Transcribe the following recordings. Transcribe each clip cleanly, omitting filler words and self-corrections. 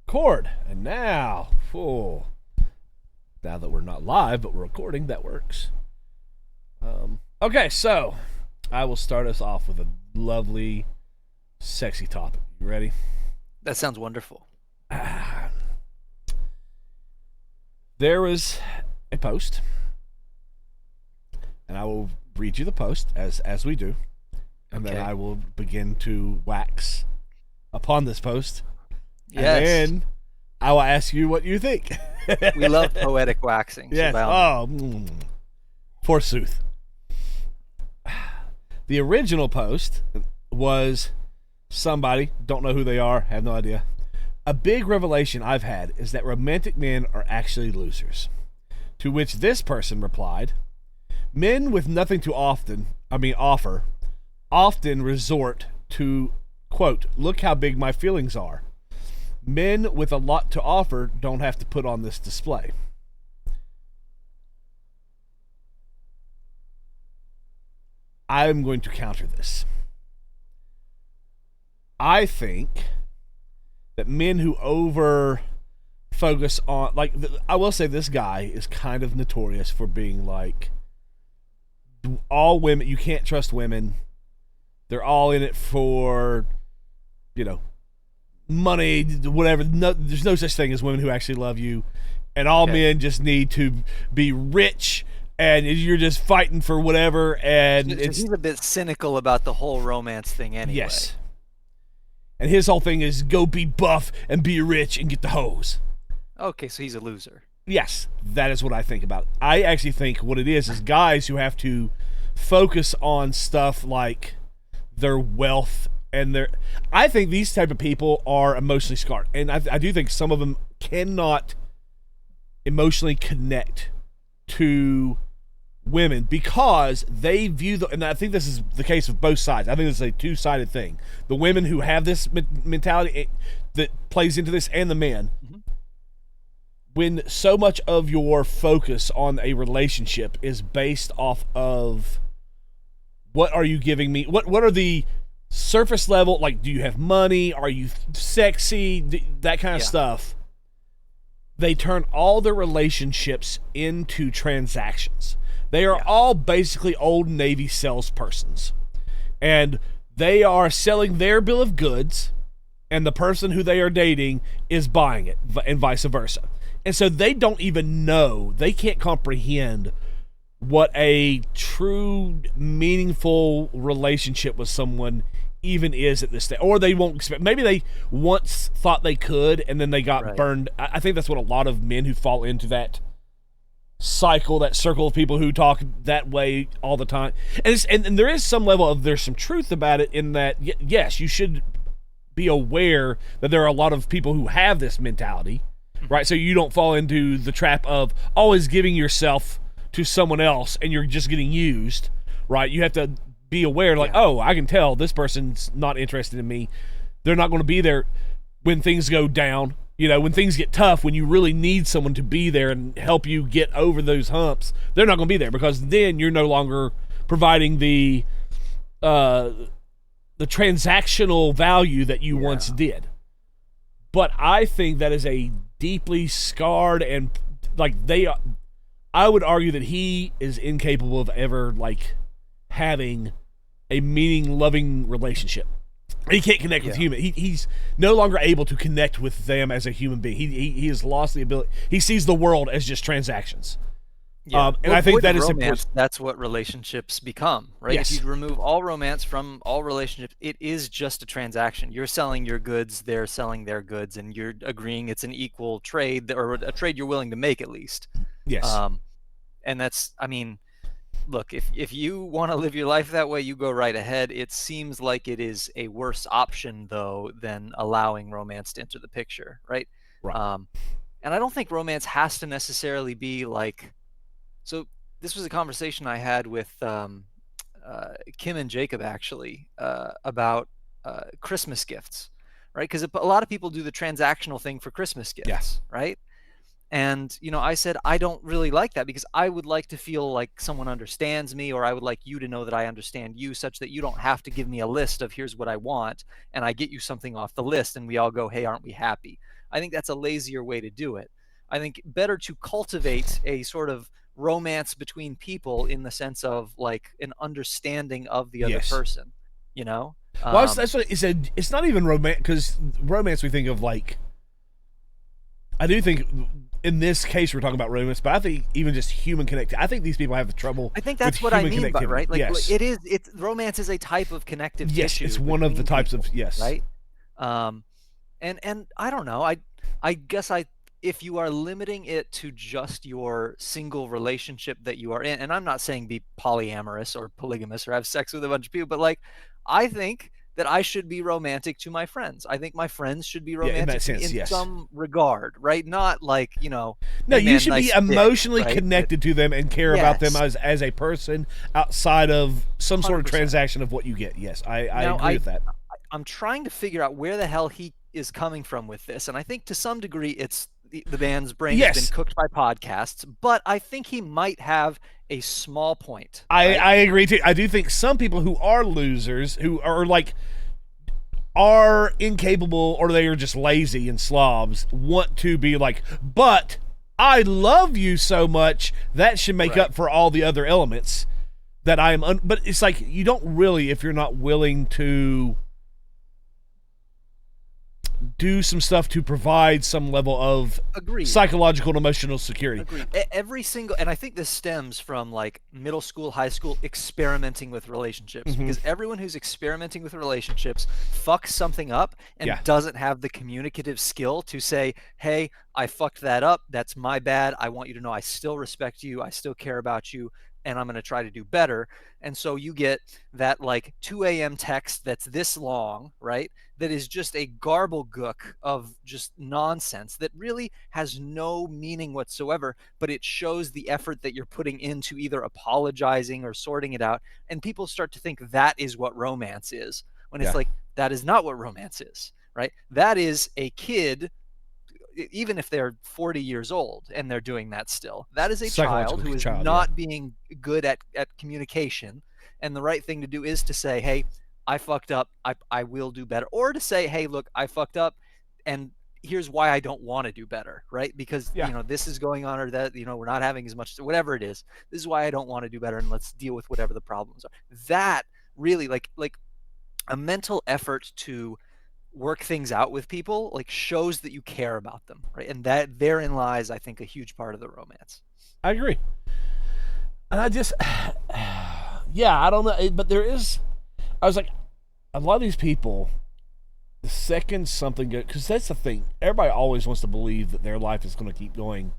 Record. And now, now that we're not live, but we're recording, that works. Okay, so I will start us off with a lovely, sexy topic. You ready? That sounds wonderful. There was a post, and I will read you the post as we do, and then I will begin to wax upon this post. Yes. And then I will ask you what you think. We love poetic waxing. Yes. Forsooth. The original post was somebody, don't know who they are, have no idea. A big revelation I've had is that romantic men are actually losers. To which this person replied, men with nothing to offer often resort to, quote, look how big my feelings are. Men with a lot to offer don't have to put on this display. I'm going to counter this. I think that men who over focus on, I will say this guy is kind of notorious for being like, all women, you can't trust women. They're all in it for, money, whatever. No, there's no such thing as women who actually love you. And all men just need to be rich, and you're just fighting for whatever. And he's a bit cynical about the whole romance thing anyway. Yes. And his whole thing is go be buff and be rich and get the hose. Okay, so he's a loser. Yes, that is what I think about it. I actually think what it is guys who have to focus on stuff like their wealth and their... I think these type of people are emotionally scarred. And I do think some of them cannot emotionally connect to women because they view and I think this is the case with both sides. I think it's a two-sided thing. The women who have this mentality that plays into this, and the men. Mm-hmm. When so much of your focus on a relationship is based off of what are you giving me? What are the surface level, like, do you have money? Are you sexy? That kind of stuff. They turn all their relationships into transactions. They are all basically old Navy salespersons. And they are selling their bill of goods, and the person who they are dating is buying it, and vice versa. And so they don't even know, they can't comprehend what a true, meaningful relationship with someone even is at this stage. Or they won't expect, maybe they once thought they could, and then they got burned. I think that's what a lot of men who fall into that cycle, that circle of people who talk that way all the time. And there is some level of, there's some truth about it in that, yes, you should be aware that there are a lot of people who have this mentality, right? So you don't fall into the trap of always giving yourself to someone else and you're just getting used, right? You have to be aware, oh, I can tell this person's not interested in me. They're not going to be there when things go down. When things get tough, when you really need someone to be there and help you get over those humps, they're not going to be there, because then you're no longer providing the transactional value that you once did. But I think that is a deeply scarred, and I would argue that he is incapable of ever having a loving relationship. He can't connect with human. He's no longer able to connect with them as a human being. He has lost the ability. He sees the world as just transactions. Yeah. And I think that is romance. That's what relationships become, right? Yes. If you remove all romance from all relationships, it is just a transaction. You're selling your goods, they're selling their goods, and you're agreeing it's an equal trade, or a trade you're willing to make at least. Yes. And that's, look, if you want to live your life that way, you go right ahead. It seems like it is a worse option, though, than allowing romance to enter the picture, right? Right. And I don't think romance has to necessarily be like... So this was a conversation I had with Kim and Jacob, actually, about Christmas gifts, right? Because a lot of people do the transactional thing for Christmas gifts, right? And, I said, I don't really like that because I would like to feel like someone understands me, or I would like you to know that I understand you, such that you don't have to give me a list of here's what I want and I get you something off the list and we all go, hey, aren't we happy? I think that's a lazier way to do it. I think better to cultivate a sort of romance between people in the sense of like an understanding of the other Yes. person, you know? Well, that's what it said. It's not even romance, because romance we think of like. I do think in this case we're talking about romance, but I think even just human connectivity. I think these people have trouble. I think that's with what I human mean, but connectivity. right, like Yes. it's romance is a type of connective Yes, tissue. it's one of the between types people, of yes. right. And I don't know. I guess if you are limiting it to just your single relationship that you are in, and I'm not saying be polyamorous or polygamous or have sex with a bunch of people, but like I think that I should be romantic to my friends. I think my friends should be Yeah, in romantic that to me sense, in yes. some regard, right? Not like, No, hey, you man, should nice be emotionally dick, right? connected to them and care about them Yes. as a person outside of some sort of 100%. transaction of what you get. Yes, I Now, agree with that. I'm trying to figure out where the hell he is coming from with this, and I think to some degree it's the man's brain has Yes. been cooked by podcasts, but I think he might have a small point. I agree too. I do think some people who are losers, who are like are incapable or they are just lazy and slobs, want to be like, but I love you so much that should make Right. up for all the other elements that I am. But it's like you don't really, if you're not willing to do some stuff to provide some level of Agreed. psychological and emotional security. Agreed. Every single, and I think this stems from like middle school, high school experimenting with relationships, because everyone who's experimenting with relationships fucks something up and Yeah. doesn't have the communicative skill to say, hey, I fucked that up. That's my bad. I want you to know I still respect you. I still care about you. And I'm going to try to do better. And so you get that like 2 a.m. text that's this long, right? That is just a garblegook of just nonsense that really has no meaning whatsoever, but it shows the effort that you're putting into either apologizing or sorting it out. And people start to think that is what romance is, when it's Yeah. like, that is not what romance is, right? That is a kid, even if they're 40 years old and they're doing that still, that is a child who is not being good at communication. And the right thing to do is to say, hey, I fucked up. I will do better. Or to say, hey, look, I fucked up and here's why I don't want to do better, right? Because, Yeah. this is going on, or that, we're not having as much, whatever it is. This is why I don't want to do better. And let's deal with whatever the problems are. That really like a mental effort to work things out with people like shows that you care about them, right? And that therein lies, I think, a huge part of the romance. I agree. And I just, yeah, I don't know. But there is, I was like, a lot of these people, the second something good, because that's the thing. Everybody always wants to believe that their life is going to keep going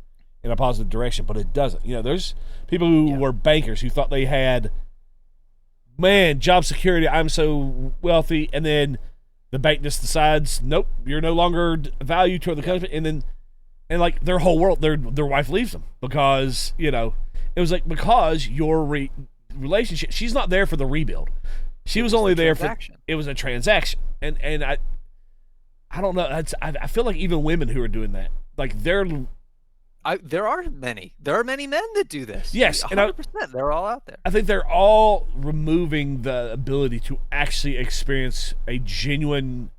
in a positive direction, but it doesn't. There's people who were bankers who thought they had, man, job security. I'm so wealthy. And then the bank just decides, nope, you're no longer value to the company. And like their whole world, their wife leaves them because, it was like, because your relationship, she's not there for the rebuild. She was only there for, it was a transaction. And I don't know. I feel like even women who are doing that, like there are many men that do this. Yes. 100%. They're all out there. I think they're all removing the ability to actually experience a genuine,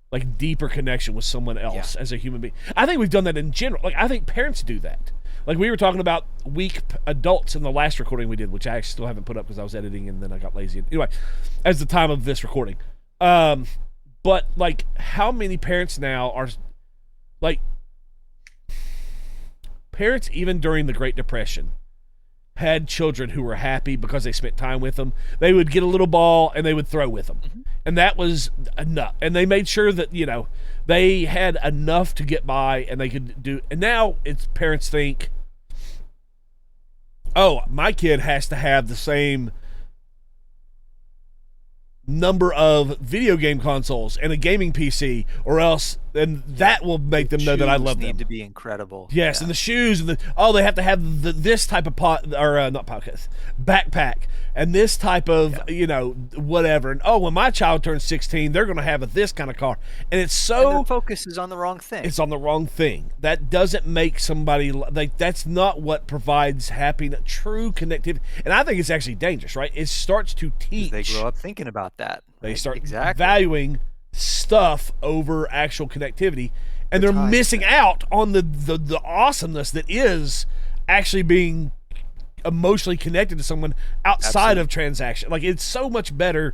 like deeper connection with someone else as a human being. I think we've done that in general. Like I think parents do that. Like we were talking about weak adults in the last recording we did, which I actually still haven't put up because I was editing and then I got lazy. Anyway, as the time of this recording. But like how many parents now are like parents even during the Great Depression had children who were happy because they spent time with them. They would get a little ball and they would throw with them. Mm-hmm. And that was enough. And they made sure that, they had enough to get by and they could do. And now it's parents think, oh, my kid has to have the same number of video game consoles and a gaming PC or else and that will make them know that I love them. Need to be incredible. Yes, and the shoes and they have to have this type of backpack and this type of whatever. And when my child turns 16, they're going to have this kind of car, and it's so and their focus is on the wrong thing. It's on the wrong thing. That doesn't make somebody like that's not what provides happiness, true connectivity. And I think it's actually dangerous, right? It starts to teach. They grow up thinking about that. They start valuing stuff over actual connectivity, and they're missing out on the awesomeness that is actually being emotionally connected to someone outside of transaction. Like, it's so much better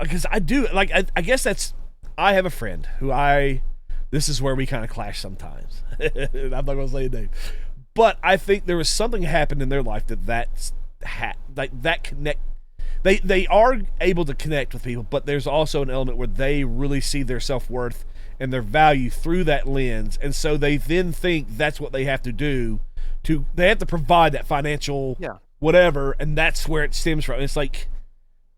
because I guess I have a friend who this is where we kind of clash sometimes. I'm not going to say a name, but I think there was something happened in their life that connect. They are able to connect with people, but there's also an element where they really see their self-worth and their value through that lens, and so they then think that's what they have to do. They have to provide that financial whatever, and that's where it stems from. It's like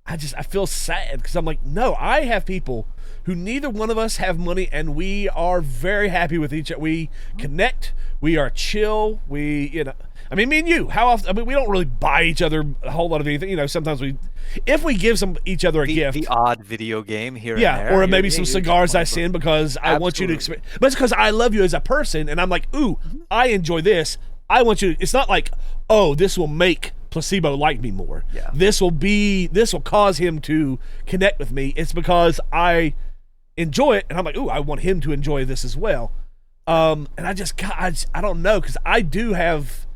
I feel sad because I'm like, no, I have people who neither one of us have money, and we are very happy with each other. We connect. We are chill. Me and you, how often, we don't really buy each other a whole lot of anything. Sometimes if we give each other a gift. The odd video game here and there. Or maybe some cigars I send because I want you to experience. But it's because I love you as a person, and I'm like, ooh, I enjoy this. I want you to, it's not like, oh, this will make Placebo like me more. Yeah. This will cause him to connect with me. It's because I enjoy it, and I'm like, ooh, I want him to enjoy this as well. And I don't know, because I do have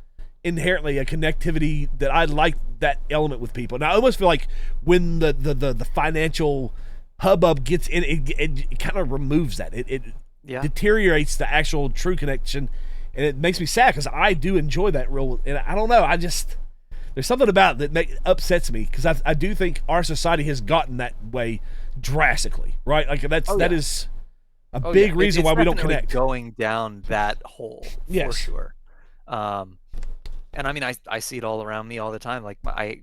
inherently a connectivity that I like that element with people. Now I almost feel like when the financial hubbub gets in, it kind of removes that. It deteriorates the actual true connection, and it makes me sad because I do enjoy that role. And I don't know, there's something about it that upsets me because I do think our society has gotten that way drastically, right? Like that is a big reason why we don't connect. Going down that hole, for sure. And I mean, I see it all around me all the time. Like I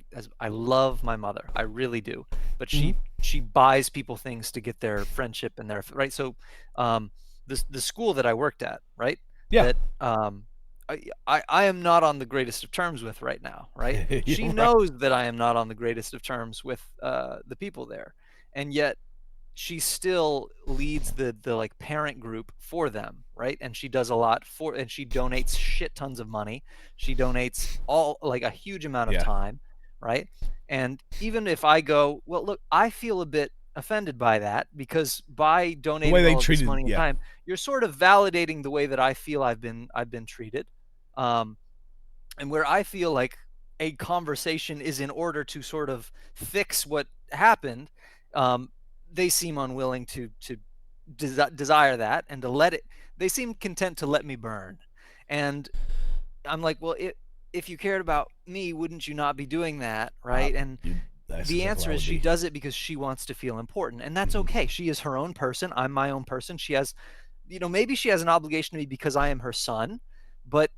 love my mother, I really do, but she buys people things to get their friendship and their right. So, the school that I worked at, right? Yeah. That I am not on the greatest of terms with right now, right? She knows that I am not on the greatest of terms with the people there, and yet she still leads the like parent group for them, right? And she does a lot and she donates shit tons of money. She donates a huge amount of time, right? And even if I go, well, look, I feel a bit offended by that because by donating all of this money and time, you're sort of validating the way that I feel I've been treated, and where I feel like a conversation is in order to sort of fix what happened. They seem unwilling to desire that and to let it. They seem content to let me burn, and I'm like, well, if you cared about me, wouldn't you not be doing that, right? And the answer is she does it because she wants to feel important, and that's okay. She is her own person. I'm my own person. She has, maybe she has an obligation to me because I am her son, but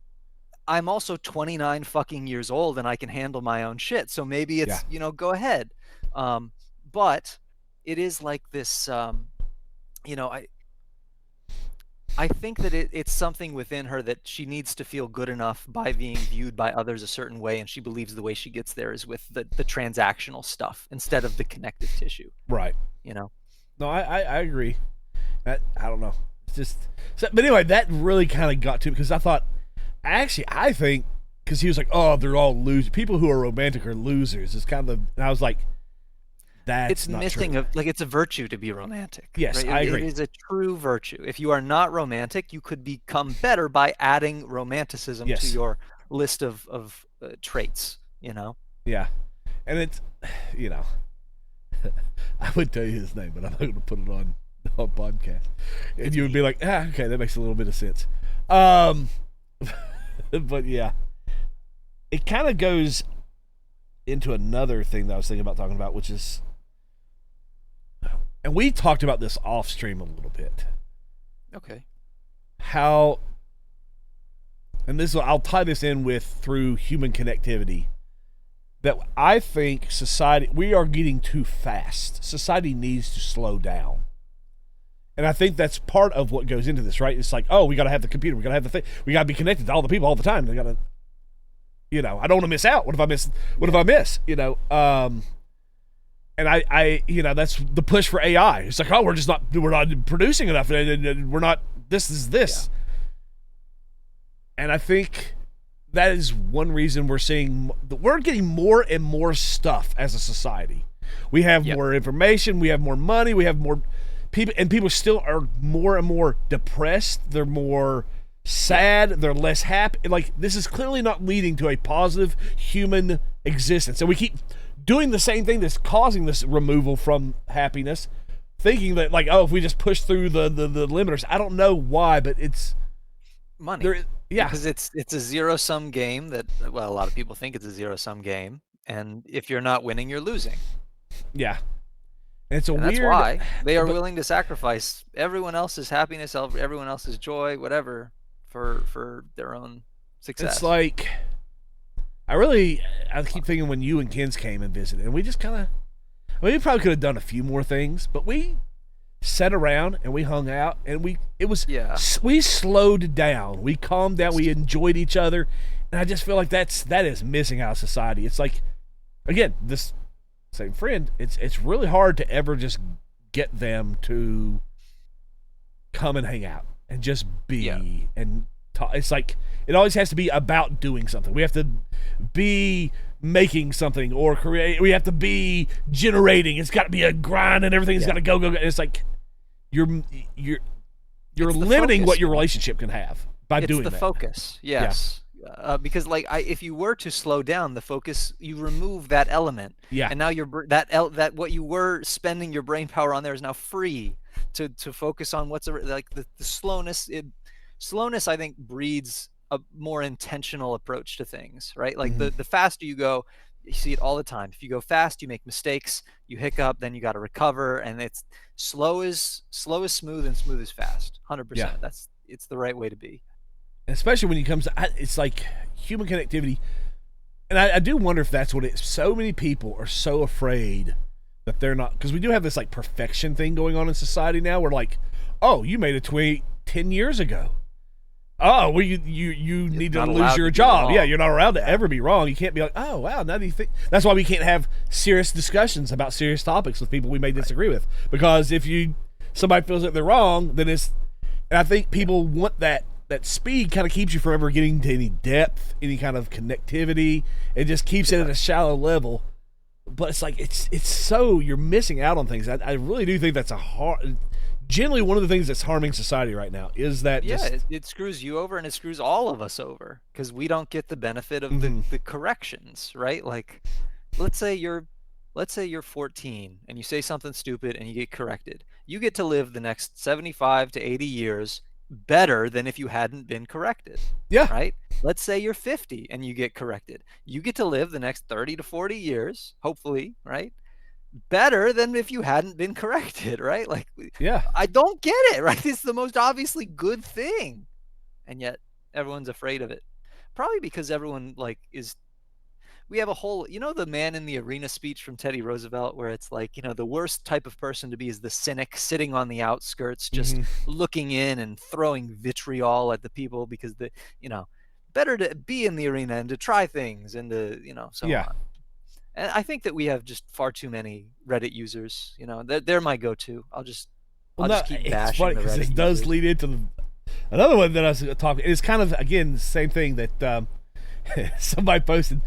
I'm also 29 fucking years old and I can handle my own shit. So maybe it's, go ahead. But it is like this, I think that it's something within her that she needs to feel good enough by being viewed by others a certain way, and she believes the way she gets there is with the transactional stuff instead of the connective tissue. Right. No, I agree. I don't know. It's just but anyway, that really kind of got to me because I think because he was like, oh, they're all losers. People who are romantic are losers. It's kind of and I was like, it's not missing true. It's a virtue to be romantic. Yes, right? I agree. It is a true virtue. If you are not romantic, you could become better by adding romanticism to your list of traits. Yeah, and it's I would tell you his name, but I'm not going to put it on podcast, and you would be like, okay, that makes a little bit of sense. But yeah, it kind of goes into another thing that I was thinking about talking about, which is. And we talked about this off stream a little bit. Okay. How, and I'll tie this in with through human connectivity, that I think we are getting too fast. Society needs to slow down. And I think that's part of what goes into this, right? It's like, oh, we got to have the computer, we got to have the thing, we got to be connected to all the people all the time. They got to, I don't want to miss out. What if I miss? What if I miss? And I, that's the push for AI. It's like, oh, we're not producing enough, and we're not. This is this. Yeah. And I think that is one reason we're getting more and more stuff as a society. We have more information, we have more money, we have more people, and people still are more and more depressed. They're more sad. They're less happy. Like, this is clearly not leading to a positive human existence. And we keep doing the same thing that's causing this removal from happiness, thinking that, like, oh, if we just push through the limiters. I don't know why, but it's money. Because it's a zero-sum game that, well, a lot of people think it's a zero-sum game, and if you're not winning, you're losing. Yeah. And it's that's why they are willing to sacrifice everyone else's happiness, everyone else's joy, whatever, for their own success. It's like, I keep thinking when you and Kens came and visited, and we just kind of, we probably could have done a few more things, but we sat around and we hung out, and we slowed down, we calmed down, we enjoyed each other, and I just feel like that is missing out of society. It's like, again, this same friend, it's really hard to ever just get them to come and hang out and just be and talk. It's like it always has to be about doing something. We have to be making something or create. We have to be generating. It's got to be a grind, and everything's got to go. And it's like you're limiting what your relationship can have by doing that. It's the focus. Yes. Yeah. Because if you were to slow down the focus, you remove that element. Yeah. And now that what you were spending your brain power on there is now free to focus on what's like the slowness. Slowness, I think, breeds a more intentional approach to things, right? Like the faster you go, you see it all the time. If you go fast, you make mistakes, you hiccup, then you got to recover, and it's slow is smooth and smooth is fast. 100%. Yeah. It's the right way to be. Especially when it comes to, it's like human connectivity. And I do wonder if that's what it is. So many people are so afraid that they're not, because we do have this like perfection thing going on in society now. We're like, oh, you made a tweet 10 years ago. Oh, well, you need to lose your job. Yeah, you're not allowed to ever be wrong. You can't be like, oh, wow, now do you think? That's why we can't have serious discussions about serious topics with people we may disagree with. Because if somebody feels that they're wrong, then and I think people want that speed kind of keeps you from ever getting to any depth, any kind of connectivity. It just keeps it at a shallow level. But it's like, it's so, you're missing out on things. I really do think that's generally one of the things that's harming society right now is that it screws you over, and it screws all of us over because we don't get the benefit of the corrections, right? Like, let's say you're 14 and you say something stupid and you get corrected. You get to live the next 75 to 80 years better than if you hadn't been corrected. Yeah. Right? Let's say you're 50 and you get corrected. You get to live the next 30 to 40 years, hopefully, right? Better than if you hadn't been corrected, right? Like, I don't get it, right? It's the most obviously good thing, and yet everyone's afraid of it. Probably because everyone we have a whole, the man in the arena speech from Teddy Roosevelt, where it's like, the worst type of person to be is the cynic sitting on the outskirts, just looking in and throwing vitriol at the people because better to be in the arena and to try things and to, so on. And I think that we have just far too many Reddit users. They're my go-to. I'll just keep bashing it's funny because it does lead into another one that I was talking. It's kind of, again, the same thing that somebody posted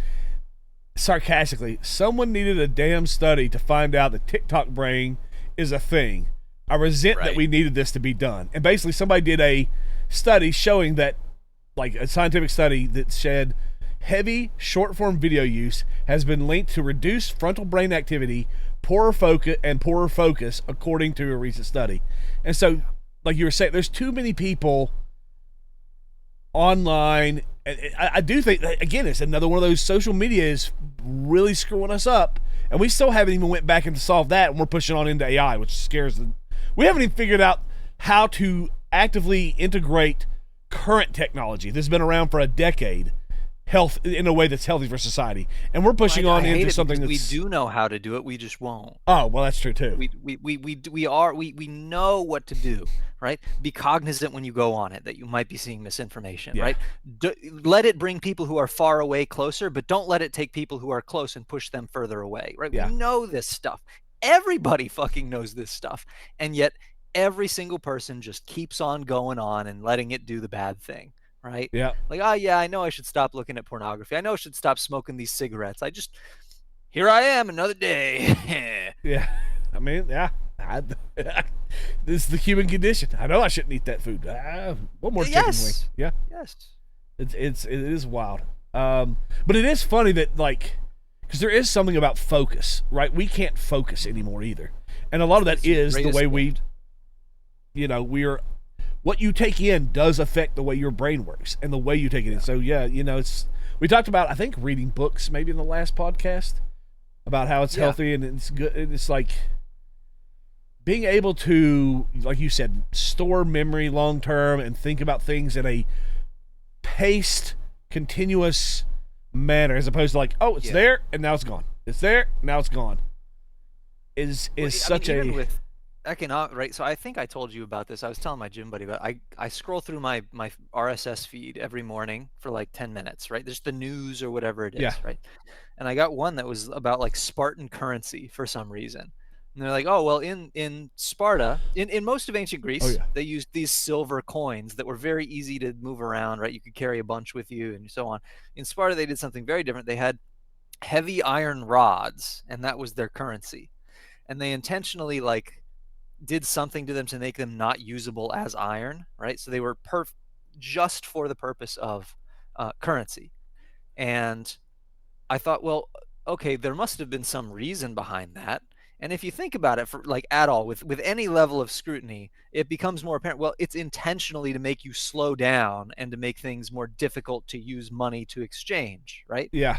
sarcastically. Someone needed a damn study to find out that TikTok brain is a thing. I resent that we needed this to be done. And basically, somebody did a study showing that, like a scientific study that said heavy short-form video use has been linked to reduced frontal brain activity, poorer focus, according to a recent study. And so, like you were saying, there's too many people online. I do think that, again, it's another one of those, social media is really screwing us up, and we still haven't even went back in to solve that, and we're pushing on into AI, which scares we haven't even figured out how to actively integrate current technology. This has been around for a decade. health in a way that's healthy for society, and we're pushing on I hate into it something because that's. we do know how to do it. We just won't. Oh well, that's true too. We know what to do, right? Be cognizant when you go on it that you might be seeing misinformation, Yeah. right? Let it bring people who are far away closer, but don't let it take people who are close and push them further away, right? Yeah. We know this stuff. Everybody fucking knows this stuff, and yet every single person just keeps on going on and letting it do the bad thing, right? Yeah. Like, oh yeah, I know I should stop looking at pornography. I know I should stop smoking these cigarettes. Here I am, another day. Yeah. I mean, yeah. This is the human condition. I know I shouldn't eat that food. One more chicken wing. Yeah. Yes. It is wild. But it is funny that because there is something about focus, right? We can't focus anymore either, and a lot of that is the way we're. What you take in does affect the way your brain works and the way you take it in. So yeah, we talked about, I think, reading books maybe in the last podcast about how it's healthy and it's good. And it's like being able to, like you said, store memory long term and think about things in a paced, continuous manner, as opposed to it's there and now it's gone. It's there, now it's gone. Is such even with economic, right? So I think I told you about this. I was telling my gym buddy about I scroll through my RSS feed every morning for like 10 minutes, right? There's the news or whatever it is, right? And I got one that was about like Spartan currency for some reason. And they're like, oh, well, in Sparta, in most of ancient Greece, they used these silver coins that were very easy to move around, right? You could carry a bunch with you and so on. In Sparta, they did something very different. They had heavy iron rods, and that was their currency. And they intentionally did something to them to make them not usable as iron, right? So they were just for the purpose of currency. And I thought, well, okay, there must have been some reason behind that. And if you think about it at all, with any level of scrutiny, it becomes more apparent, well, it's intentionally to make you slow down and to make things more difficult to use money to exchange, right? Yeah.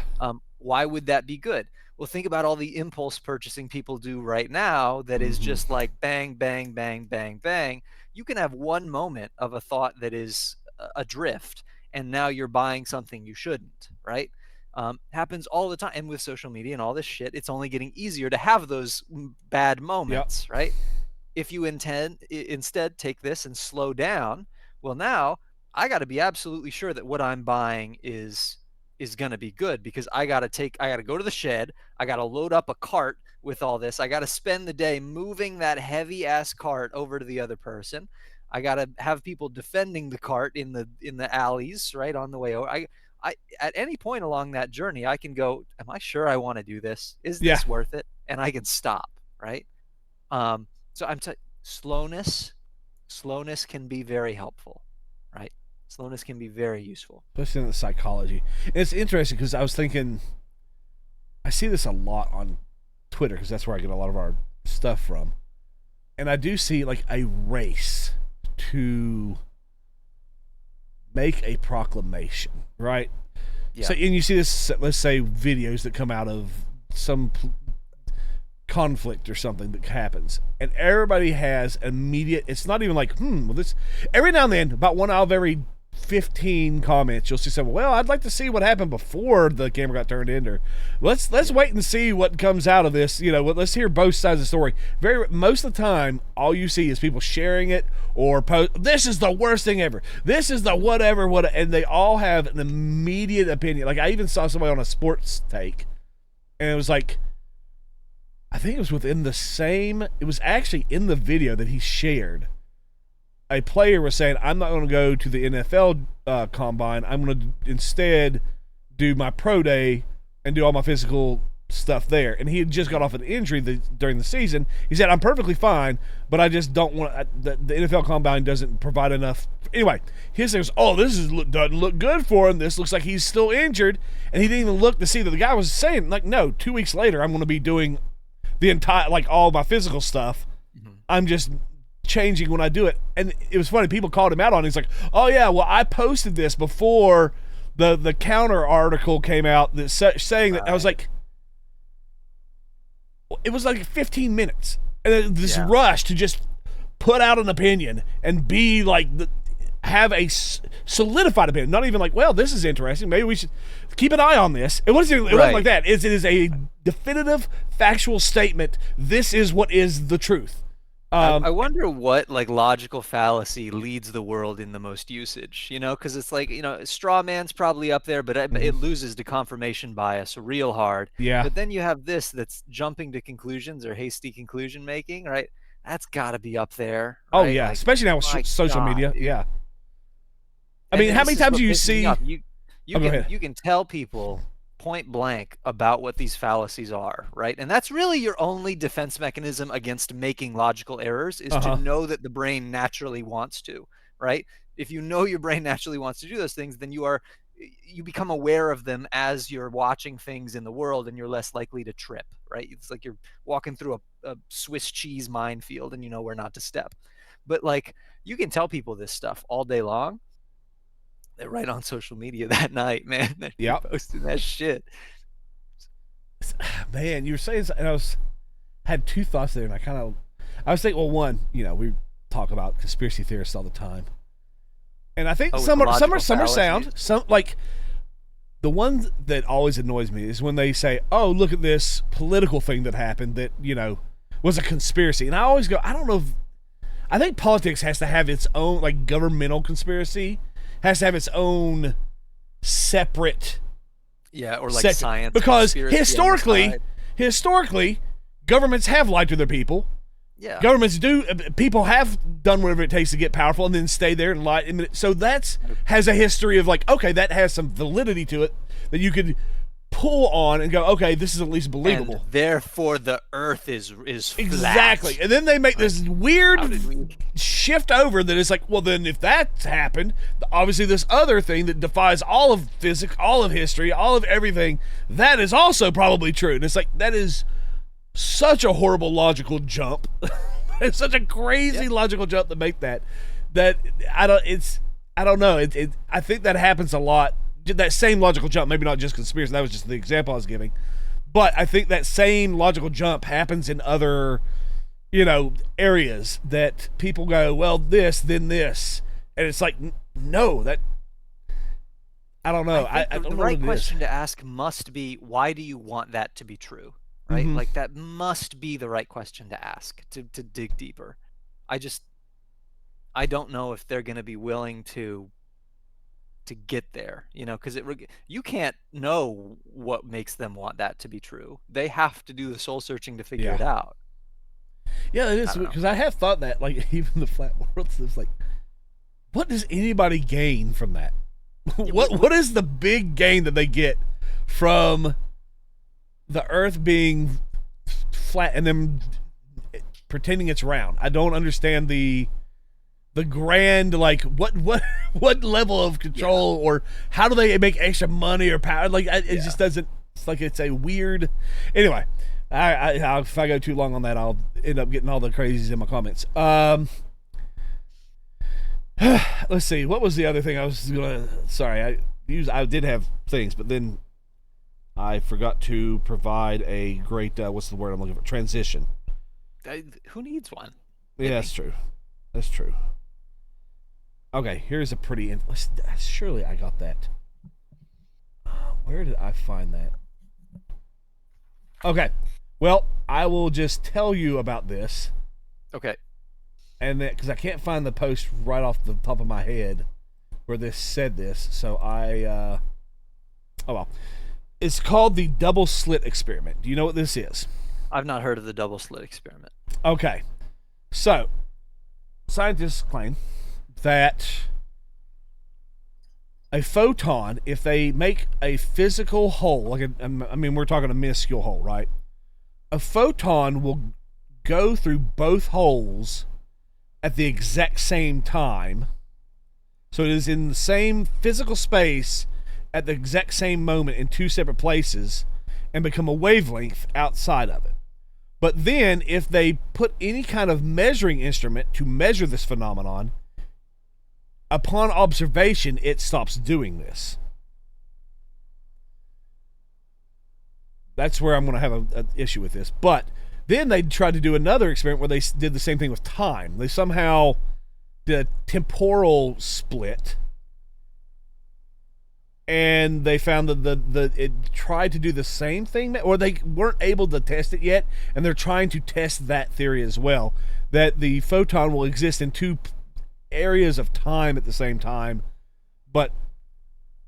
Why would that be good? Well, think about all the impulse purchasing people do right now that is just like bang, bang, bang, bang, bang. You can have one moment of a thought that is adrift, and now you're buying something you shouldn't, right? Happens all the time. And with social media and all this shit, it's only getting easier to have those bad moments, right? If you instead take this and slow down, well, now I got to be absolutely sure that what I'm buying is going to be good, because I got to go to the shed. I got to load up a cart with all this. I got to spend the day moving that heavy ass cart over to the other person. I got to have people defending the cart in the alleys, right, on the way over. I at any point along that journey, I can go, am I sure I want to do this? Is this worth it? And I can stop, right? So slowness can be very helpful, right? Slowness can be very useful. Especially in the psychology. And it's interesting because I was thinking, I see this a lot on Twitter because that's where I get a lot of our stuff from. And I do see a race to make a proclamation, right? Yeah. So, and you see this, let's say, videos that come out of some conflict or something that happens, and everybody has immediate. It's not even well, this. Every now and then, about one out of every 15 comments, you'll see someone, well, I'd like to see what happened before the camera got turned in, or let's wait and see what comes out of this. Let's hear both sides of the story. Most of the time, all you see is people sharing it or post, this is the worst thing ever, this is the whatever, and they all have an immediate opinion. I even saw somebody on a sports take, and it was I think it was it was actually in the video that he shared. A player was saying, I'm not going to go to the NFL combine. I'm going to instead do my pro day and do all my physical stuff there. And he had just got off an injury during the season. He said, I'm perfectly fine, but I just don't want the NFL combine doesn't provide enough. Anyway, his thing was, doesn't look good for him. This looks like he's still injured. And he didn't even look to see that the guy was saying, no, 2 weeks later, I'm going to be doing the entire, all my physical stuff. Mm-hmm. I'm just changing when I do it. And it was funny, people called him out on it. He's like, oh yeah, well, I posted this before the counter article came out that saying that. I was like, it was 15 minutes and this rush to just put out an opinion and be have a solidified opinion. Not even like, well, this is interesting. Maybe we should keep an eye on this. It wasn't like that. It is a definitive, factual statement. This is what is the truth. I wonder what like logical fallacy leads the world in the most usage, because it's like, straw man's probably up there, but it loses to confirmation bias real hard. Yeah. But then you have this that's jumping to conclusions or hasty conclusion making, right? That's got to be up there. Right? Oh, yeah. Like, especially now with social media. Yeah. I mean, how many times do you see... You can tell people point blank about what these fallacies are, right? And that's really your only defense mechanism against making logical errors is to know that the brain naturally wants to, right? If you know your brain naturally wants to do those things, then you become aware of them as you're watching things in the world, and you're less likely to trip, right? It's like you're walking through a Swiss cheese minefield and you know where not to step. But like, you can tell people this stuff all day long. They're right on social media that night, man. They're posting that shit. Man, you were saying, and I had two thoughts there, and I was thinking, well, one, we talk about conspiracy theorists all the time, and I think some are sound. Some, like, the one that always annoys me is when they say, "Oh, look at this political thing that happened that was a conspiracy," and I always go, I don't know. I think politics has to have its own, like, governmental conspiracy. Has to have its own separate, or like science, because historically, governments have lied to their people. Yeah, people have done whatever it takes to get powerful and then stay there and lie. So has a history of like, okay, that has some validity to it that you could pull on and go, okay, this is at least believable. And therefore, the Earth is exactly. Flat. And then they make this weird shift over that is like, well, then if that's happened, obviously this other thing that defies all of physics, all of history, all of everything, that is also probably true. And it's like, that is such a horrible logical jump. It's such a crazy logical jump to make that I don't know. I think that happens a lot. That same logical jump, maybe not just conspiracy, that was just the example I was giving, but I think that same logical jump happens in other areas that people go, well, this, then this, and it's like, no, that I don't know. I don't know. The right question to ask must be, why do you want that to be true, right? Mm-hmm. Like, that must be the right question to ask to dig deeper. I don't know if they're going to be willing to get there, because you can't know what makes them want that to be true. They have to do the soul searching to figure it out. Yeah, it is, because I have thought that, like, even the flat world stuff, like, what does anybody gain from that? What is the big gain that they get from the Earth being flat and them pretending it's round? I don't understand the grand, like, what level of control or how do they make extra money or power? Like, it just doesn't. It's like it's a weird. Anyway, if I go too long on that, I'll end up getting all the crazies in my comments. Let's see. What was the other thing I was gonna? Sorry, I did have things, but then I forgot to provide a great. What's the word I'm looking for? Transition. Who needs one? Yeah, that's true. That's true. Okay, here's a pretty... Surely I got that. Where did I find that? Okay. Well, I will just tell you about this. Okay. And then, because I can't find the post right off the top of my head where this said this, so oh well. It's called the double slit experiment. Do you know what this is? I've not heard of the double slit experiment. Okay. So, scientists claim that a photon, if they make a physical hole, like we're talking a minuscule hole, right? A photon will go through both holes at the exact same time. So it is in the same physical space at the exact same moment in two separate places and become a wavelength outside of it. But then if they put any kind of measuring instrument to measure this phenomenon, upon observation, it stops doing this. That's where I'm going to have an issue with this. But then they tried to do another experiment where they did the same thing with time. They somehow the temporal split, and they found that it tried to do the same thing, or they weren't able to test it yet, and they're trying to test that theory as well, that the photon will exist in two areas of time at the same time, but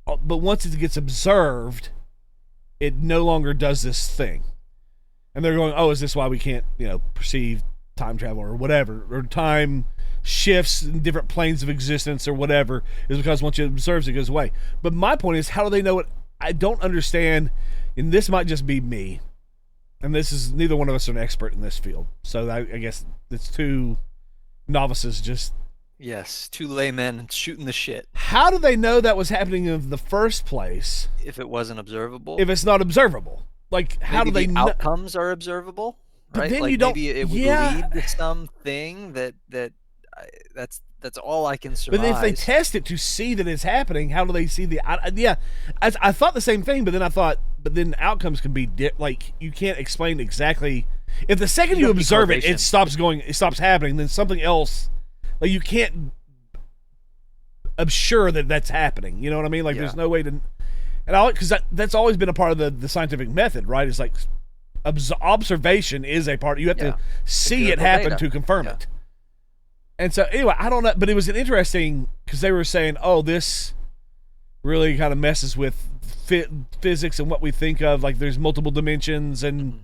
once it gets observed, it no longer does this thing. And they're going, oh, is this why we can't, perceive time travel or whatever, or time shifts in different planes of existence or whatever, is because once it observes, it goes away. But my point is, how do they know it? I don't understand, and this might just be me, and this is, neither one of us are an expert in this field, so I guess it's two novices just... Yes, two laymen shooting the shit. How do they know that was happening in the first place if it wasn't observable? If it's not observable? Like, how do they know? Outcomes are observable, right? But then like you don't... maybe it would lead to something that's all I can surmise. But if they test it to see that it's happening, how do they see the... I thought the same thing, but then outcomes can be... like, you can't explain exactly... If the second you observe it, it stops happening, then something else... Like, you can't assure that that's happening. You know what I mean? Like, there's no way to... And because that's always been a part of the scientific method, right? It's like observation is a part. You have to see it happen to confirm it. And so, anyway, I don't know. But it was an interesting... Because they were saying, oh, this really kind of messes with physics and what we think of. Like, there's multiple dimensions and,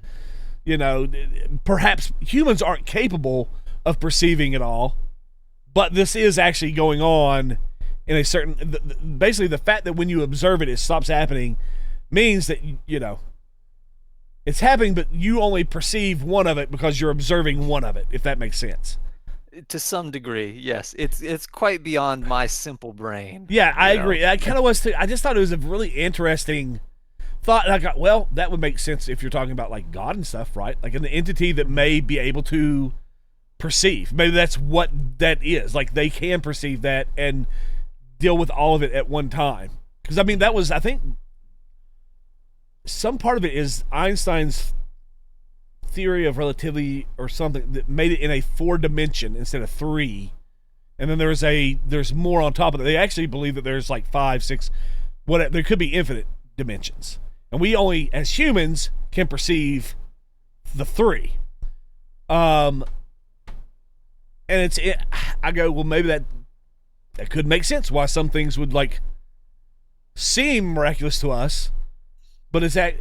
perhaps humans aren't capable of perceiving it all. But this is actually going on in a certain... Basically, the fact that when you observe it, it stops happening means that, it's happening, but you only perceive one of it because you're observing one of it, if that makes sense. To some degree, yes. It's quite beyond my simple brain. Yeah, I agree. I kind of was too. I just thought it was a really interesting thought. And I got, well, that would make sense if you're talking about, like, God and stuff, right? Like an entity that may be able to perceive. Maybe that's what that is. Like, they can perceive that and deal with all of it at one time. Because, I mean, that was, I think, some part of it is Einstein's theory of relativity or something that made it in a 4-dimension instead of 3. And then there's more on top of it. They actually believe that there's like 5, 6, whatever. There could be infinite dimensions. And we only, as humans, can perceive the 3. And I go, well, maybe that could make sense why some things would, like, seem miraculous to us, but it's that,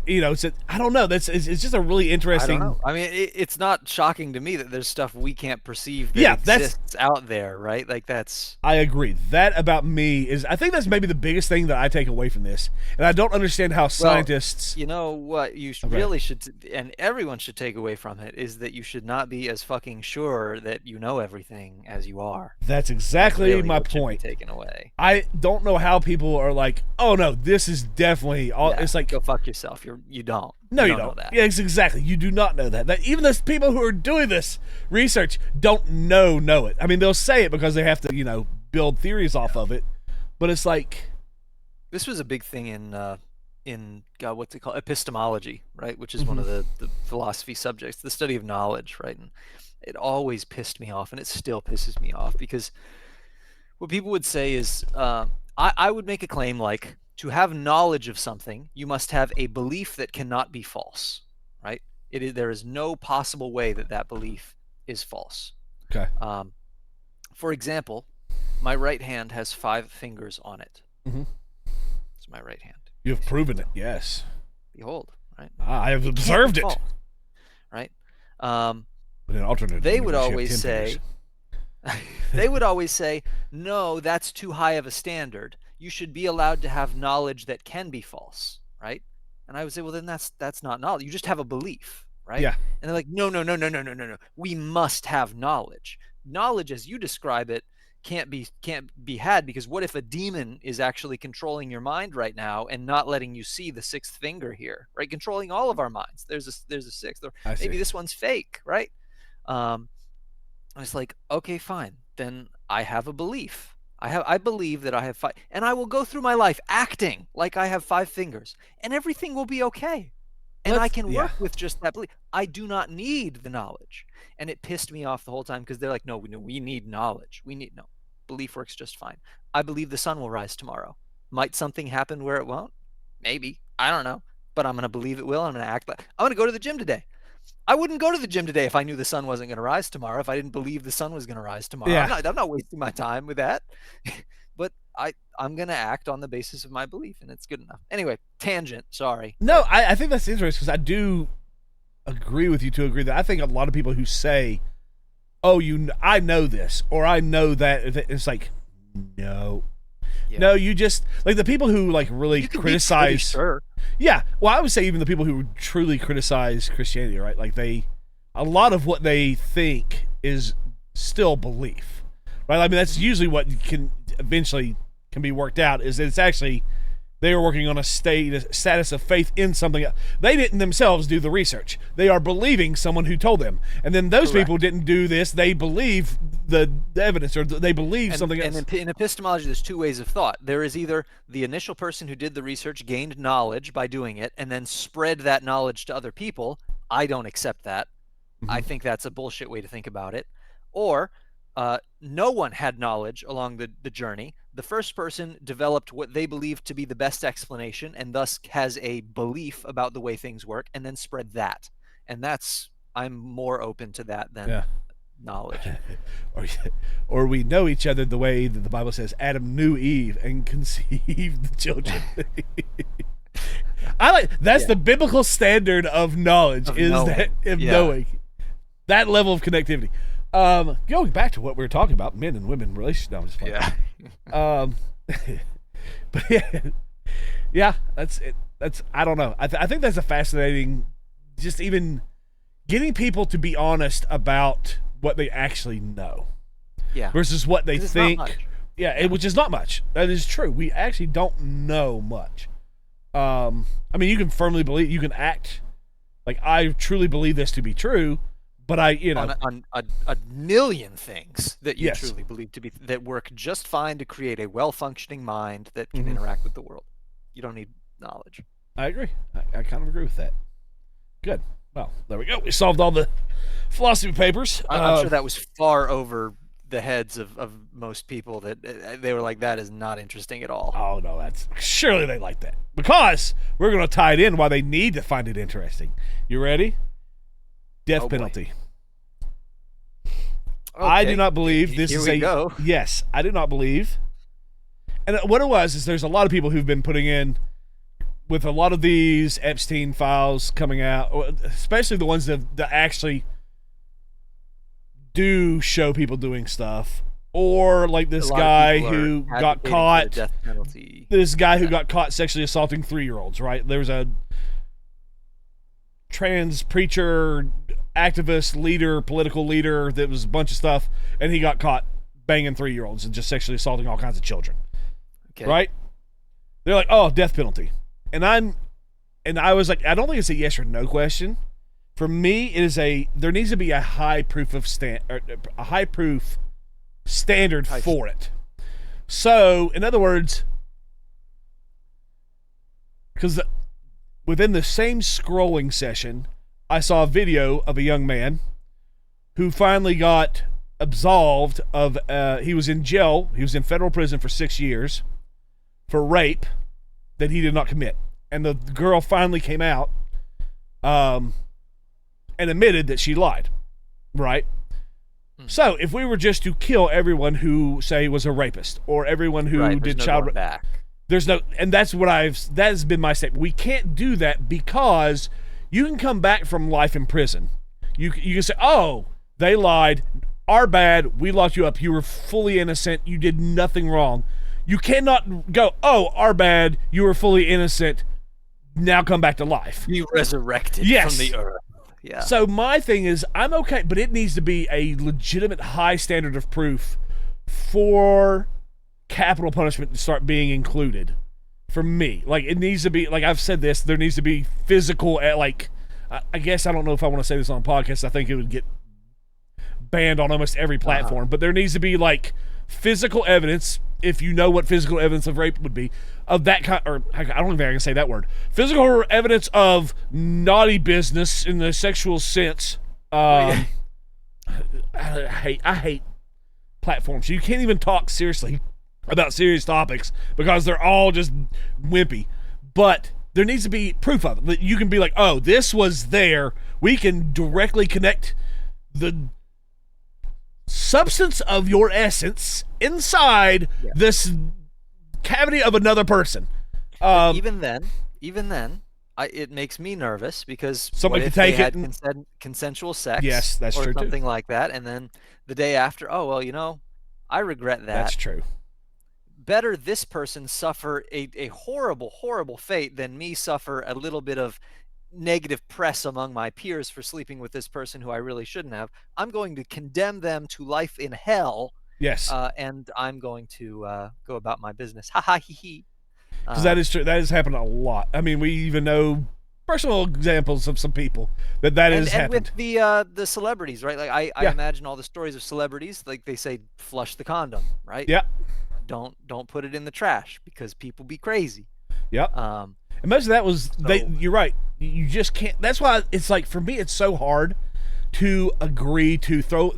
I don't know. It's just a really interesting... I don't know. I mean, it's not shocking to me that there's stuff we can't perceive that exists out there, right? Like, that's... I agree. That about me is... I think that's maybe the biggest thing that I take away from this. And I don't understand how scientists... You know what you really should... And everyone should take away from it is that you should not be as fucking sure that you know everything as you are. That's exactly really my point. Taken away. I don't know how people are like, oh, no, this is definitely... It's like... Go fuck yourself. You don't. No, you know don't. That. Yeah, exactly. You do not know that. Even those people who are doing this research don't know it. I mean, they'll say it because they have to, build theories off of it. But it's like... This was a big thing in God, what's it called? Epistemology, right? Which is one of the philosophy subjects, the study of knowledge, right? And it always pissed me off, and it still pisses me off, because what people would say is, I would make a claim like, to have knowledge of something, you must have a belief that cannot be false, right? There is no possible way that belief is false. Okay. For example, my right hand has 5 fingers on it. Mm-hmm. It's my right hand. You have proven it, yes. Behold, right? I have observed it. False, right? But in alternate, they would always say, no, that's too high of a standard. You should be allowed to have knowledge that can be false, right? And I would say, well, then that's not knowledge. You just have a belief, right? Yeah. And they're like, no. We must have knowledge. Knowledge, as you describe it, can't be had, because what if a demon is actually controlling your mind right now and not letting you see the 6th finger here, right? Controlling all of our minds. There's a 6th, or maybe this one's fake, right? I was like, okay, fine. Then I have a belief. I believe that I have 5, and I will go through my life acting like I have 5 fingers, and everything will be okay. And I can work with just that belief. I do not need the knowledge. And it pissed me off the whole time, because they're like, no, we need knowledge. Belief works just fine. I believe the sun will rise tomorrow. Might something happen where it won't? Maybe. I don't know. But I'm going to believe it will. I'm going to act like I'm going to go to the gym today. I wouldn't go to the gym today if I knew the sun wasn't going to rise tomorrow, if I didn't believe the sun was going to rise tomorrow. Yeah. I'm not wasting my time with that. But I'm going to act on the basis of my belief, and it's good enough. Anyway, tangent. Sorry. No, I think that's interesting because I do agree with you to agree that I think a lot of people who say, "Oh, I know this," or "I know that," it's like, no. Yeah. No, you just like the people who like really You can criticize. be pretty sure. Yeah, well, I would say even the people who truly criticize Christianity, right? Like a lot of what they think is still belief, right? I mean, that's usually what can eventually can be worked out. Is that it's actually they are working on a status of faith in something. They didn't themselves do the research. They are believing someone who told them, and then those Correct. people didn't do this. They believe the evidence, or they believe something else. And in epistemology, there's two ways of thought. There is either the initial person who did the research gained knowledge by doing it and then spread that knowledge to other people. I don't accept that. Mm-hmm. I think that's a bullshit way to think about it. Or no one had knowledge along the journey. The first person developed what they believed to be the best explanation and thus has a belief about the way things work and then spread that. And I'm more open to that than knowledge. Or we know each other the way that the Bible says Adam knew Eve and conceived the children. I like that's the biblical standard of knowledge knowing that level of connectivity. Going back to what we were talking about, men and women relationships. No, I'm just playing. But yeah, that's it. That's I don't know. I think that's a fascinating. Just even getting people to be honest about what they actually know, versus what they think. Which is not much. That is true. We actually don't know much. I mean, you can firmly believe. You can act like I truly believe this to be true. But on a million things that you truly believe to be that work just fine to create a well-functioning mind that can interact with the world. You don't need knowledge. I agree. I kind of agree with that. Good. Well, there we go. We solved all the philosophy papers. I'm sure that was far over the heads of most people that they were like, that is not interesting at all. Oh no, surely they like that because we're going to tie it in why they need to find it interesting. You ready? Death penalty. Okay. I do not believe this Here is we go. Yes, I do not believe. And what it was is there's a lot of people who've been putting in with a lot of these Epstein files coming out, especially the ones that actually do show people doing stuff, or like this guy who got caught. Death penalty. This guy who got caught sexually assaulting 3-year-olds. Right? There was a trans preacher, activist, leader, political leader that was a bunch of stuff, and he got caught banging 3-year-olds and just sexually assaulting all kinds of children. Okay. Right? They're like, oh, death penalty. And I was like, I don't think it's a yes or no question. For me, there needs to be a high proof standard for it. So, in other words, because within the same scrolling session, I saw a video of a young man who finally got absolved of, he was in jail, he was in federal prison for 6 years for rape that he did not commit. And the girl finally came out and admitted that she lied, right? So if we were just to kill everyone who, say, was a rapist or everyone who did child rape, there's no, and that has been my statement. We can't do that because you can come back from life in prison. You can say, oh, they lied, our bad, we locked you up, you were fully innocent, you did nothing wrong. You cannot go, oh, our bad, you were fully innocent, now come back to life. You resurrected from the earth. Yeah. So my thing is, I'm okay, but it needs to be a legitimate high standard of proof for capital punishment to start being included. For me, like it needs to be, like I've said this, there needs to be physical, like I guess I don't know if I want to say this on a podcast. I think it would get banned on almost every platform, but there needs to be like physical evidence, if you know what physical evidence of rape would be, of that kind, or I don't even think I can say that word. Physical evidence of naughty business in the sexual sense. I hate platforms. You can't even talk seriously about serious topics because they're all just wimpy. But there needs to be proof of it. That you can be like, oh, this was there. We can directly connect the substance of your essence inside this cavity of another person. Even then, it makes me nervous because somebody what could if take they it had consensual sex? Yes, that's or true too. something like that, and then the day after, oh well, I regret that. That's true. Better this person suffer a horrible, horrible fate than me suffer a little bit of negative press among my peers for sleeping with this person who I really shouldn't have. I'm going to condemn them to life in hell. Yes. And I'm going to go about my business. Ha ha he he. Because that is true. That has happened a lot. I mean, we even know personal examples of some people that has happened. And with the celebrities, right? Like I imagine all the stories of celebrities. Like they say, flush the condom, right? Yeah. Don't put it in the trash because people be crazy. Yep. And most of that was you're right. You just can't. That's why it's like for me, it's so hard to agree to throw.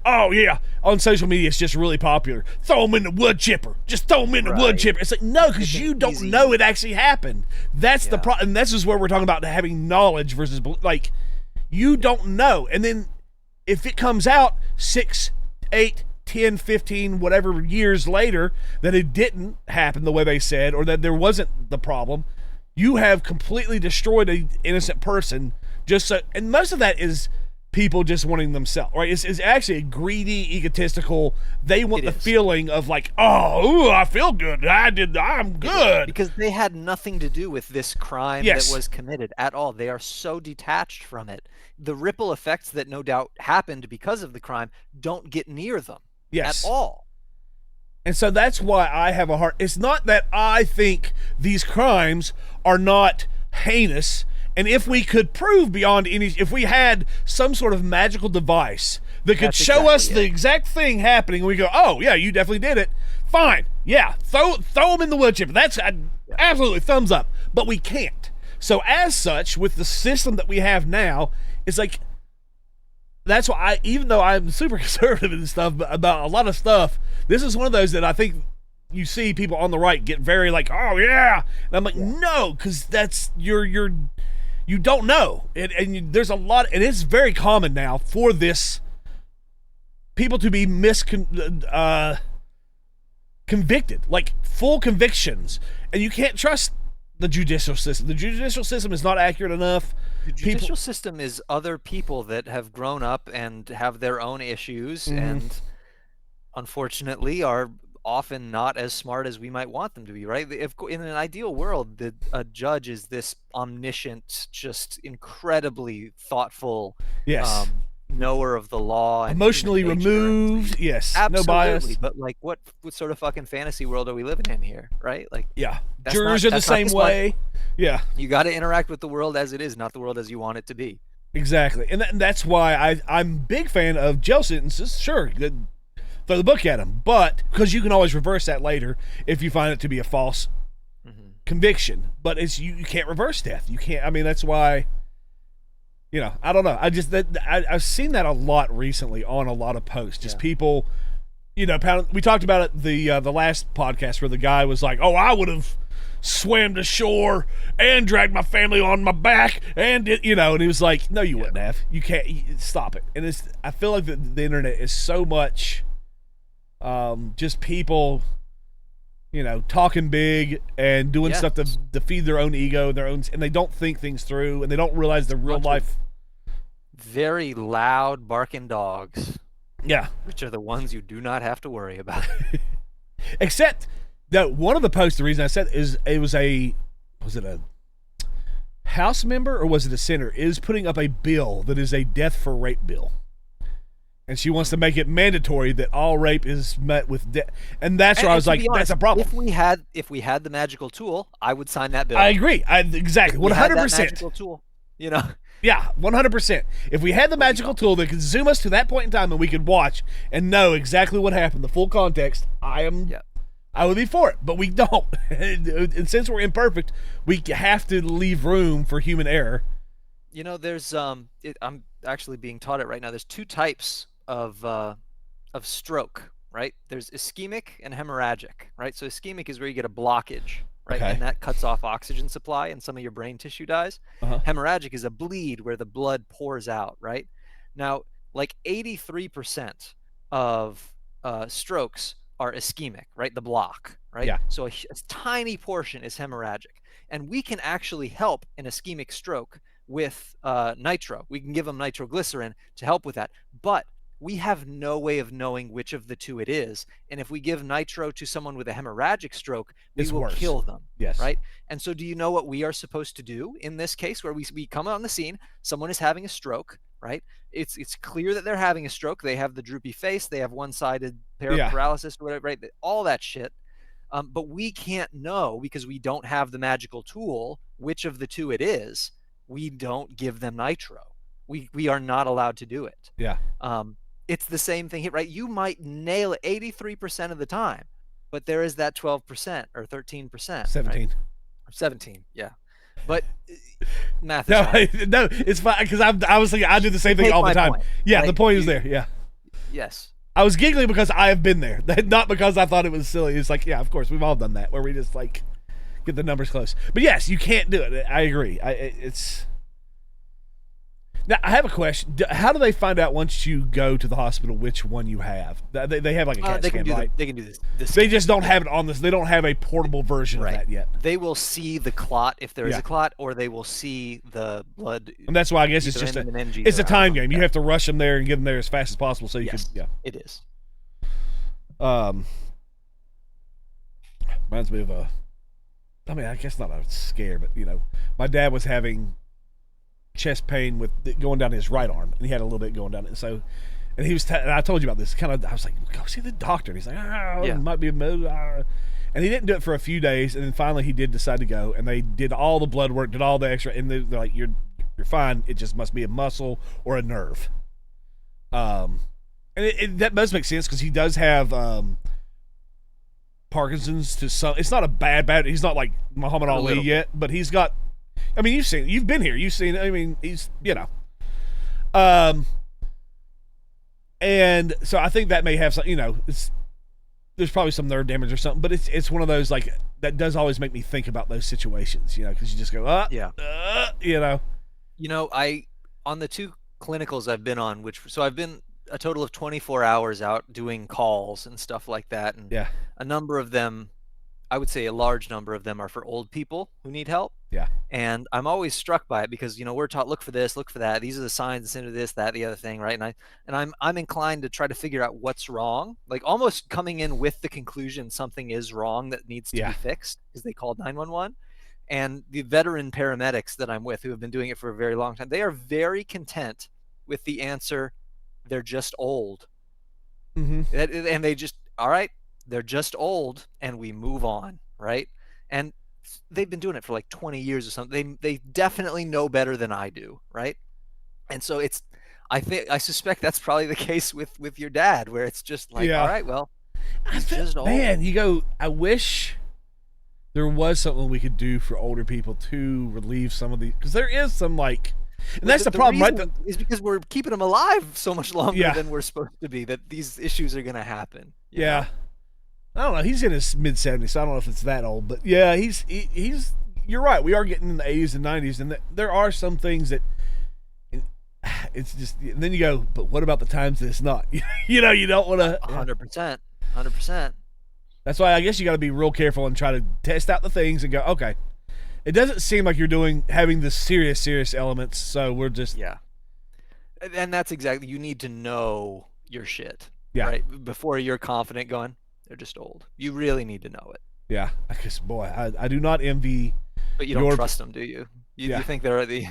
Oh yeah, on social media, it's just really popular. Throw them in the wood chipper. Just throw them in the wood chipper. It's like no, because you don't know it actually happened. That's the problem. And this is where we're talking about having knowledge versus like you don't know. And then if it comes out 6, 8, 10, 15, whatever years later that it didn't happen the way they said, or that there wasn't the problem, you have completely destroyed an innocent person. Just so, and most of that is people just wanting themselves, right? It's actually a greedy, egotistical. They want the feeling of like, oh, ooh, I feel good. I'm good. Because they had nothing to do with this crime that was committed at all. They are so detached from it. The ripple effects that no doubt happened because of the crime don't get near them at all. And so that's why I have a heart. It's not that I think these crimes are not heinous. And if we could prove beyond any, if we had some sort of magical device that could show us the exact thing happening, and we go, oh, yeah, you definitely did it. Fine. Yeah. Throw them in the wood chipper. That's absolutely thumbs up. But we can't. So as such, with the system that we have now, it's like, that's why even though I'm super conservative and stuff about a lot of stuff, this is one of those that I think you see people on the right get very like, oh yeah. And I'm like, no, because that's you don't know. And there's a lot, and it's very common now for this people to be convicted, like full convictions, and you can't trust the judicial system. The judicial system is not accurate enough. The judicial system is other people that have grown up and have their own issues, and unfortunately are often not as smart as we might want them to be, right? If in an ideal world, a judge is this omniscient, just incredibly thoughtful knower of the law, and emotionally removed, absolutely. No bias. But like, what sort of fucking fantasy world are we living in here, right? Like, jurors are the same way. Yeah, you got to interact with the world as it is, not the world as you want it to be. Exactly, and that's why I'm a big fan of jail sentences. Sure, throw the book at them, but because you can always reverse that later if you find it to be a false conviction. But it's you can't reverse death. You can't. I mean, that's why. I don't know. I've seen that a lot recently on a lot of posts. Just people, we talked about it the last podcast where the guy was like, "Oh, I would have swam to shore and dragged my family on my back," and and he was like, "No, you wouldn't have. You can't stop it." And I feel like the internet is so much, just people, talking big and doing stuff to feed their own ego, and they don't think things through, and they don't realize the real life. Very loud barking dogs. Yeah. Which are the ones you do not have to worry about. Except that one of the posts, the reason I said is was it a House member or was it a senator, is putting up a bill that is a death for rape bill. And she wants to make it mandatory that all rape is met with death. And that's where I was like, honest, that's a problem. If we had the magical tool, I would sign that bill. I agree. Exactly. 100%. Magical tool, Yeah, 100%. If we had the magical tool that could zoom us to that point in time and we could watch and know exactly what happened, the full context, I would be for it. But we don't. And since we're imperfect, we have to leave room for human error. There's I'm actually being taught it right now. There's two types of stroke right? There's ischemic and hemorrhagic, right? So ischemic is where you get a blockage, right? Okay. And that cuts off oxygen supply and some of your brain tissue dies. Uh-huh. Hemorrhagic is a bleed where the blood pours out, right? Now, like 83% of strokes are ischemic, right? The block, right? Yeah. So a tiny portion is hemorrhagic. And we can actually help an ischemic stroke with nitro. We can give them nitroglycerin to help with that. But we have no way of knowing which of the two it is. And if we give nitro to someone with a hemorrhagic stroke, we It's will worse. kill them. Yes. Right. And so do you know what we are supposed to do in this case where we come on the scene, someone is having a stroke, right? It's clear that they're having a stroke. They have the droopy face. They have one-sided paralysis or whatever, right? All that shit. But we can't know because we don't have the magical tool which of the two it is. We don't give them nitro. We are not allowed to do it. Yeah. It's the same thing here, right? You might nail it 83% of the time, but there is that 12% or 13%. 17. Right? 17, yeah. But math is No, hard. no, it's fine because I was thinking I do the same thing all the time. Point, yeah, right? The point is there. Yeah. Yes. I was giggling because I have been there, not because I thought it was silly. It's like, yeah, of course, we've all done that where we just like get the numbers close. But yes, you can't do it. I agree. It's now. I have a question. How do they find out once you go to the hospital which one you have? They have like a CAT scan, right? They can do this. They just don't have it on this. They don't have a portable version right. of that yet. They will see the clot if there is a clot, or they will see the blood. And that's why I guess it's just a time game. You have to rush them there and get them there as fast as possible so you can. Yeah, it is. Reminds me of I mean, I guess not a scare, but my dad was having chest pain with going down his right arm, and he had a little bit going down it. So, and he was, and I told you about this. I was like, go see the doctor. And he's like, it might be a mood. And he didn't do it for a few days, and then finally he did decide to go. And they did all the blood work, did all the extra, and they're like, you're fine. It just must be a muscle or a nerve. And that does make sense because he does have Parkinson's to some. It's not a bad. He's not like Muhammad Ali yet, but he's got. I mean, you've been here. You've seen. I mean, he's and so I think that may have some. There's probably some nerve damage or something, but it's one of those like that does always make me think about those situations. Because you just go, I on the two clinicals I've been on, so I've been a total of 24 hours out doing calls and stuff like that, and a number of them, I would say a large number of them are for old people who need help. Yeah. And I'm always struck by it because we're taught look for this, look for that. These are the signs into this, that, the other thing, right? And I'm inclined to try to figure out what's wrong, like almost coming in with the conclusion something is wrong that needs to be fixed because they called 911. And the veteran paramedics that I'm with who have been doing it for a very long time, they are very content with the answer, they're just old. Mm-hmm. And they just, all right, they're just old, and we move on, right? And they've been doing it for like 20 years or something. They definitely know better than I do, right? And so I suspect that's probably the case with your dad, where it's just like, all right, well, he's just old. Man, I wish there was something we could do for older people to relieve some of these, because there is some like. And that's the problem, right? Is because we're keeping them alive so much longer than we're supposed to be, that these issues are going to happen. Yeah. I don't know. He's in his mid-70s, so I don't know if it's that old. But, yeah, he's you're right. We are getting in the 80s and 90s, and there are some things that it's just – and then you go, but what about the times that it's not? You don't want to – 100%. 100%. That's why I guess you got to be real careful and try to test out the things and go, okay – it doesn't seem like you're having the serious elements, so we're just... Yeah. And that's exactly... You need to know your shit, yeah. Right? Before you're confident going, they're just old. You really need to know it. Yeah. Because, boy, I do not envy... But you don't trust them, do you? You think they're they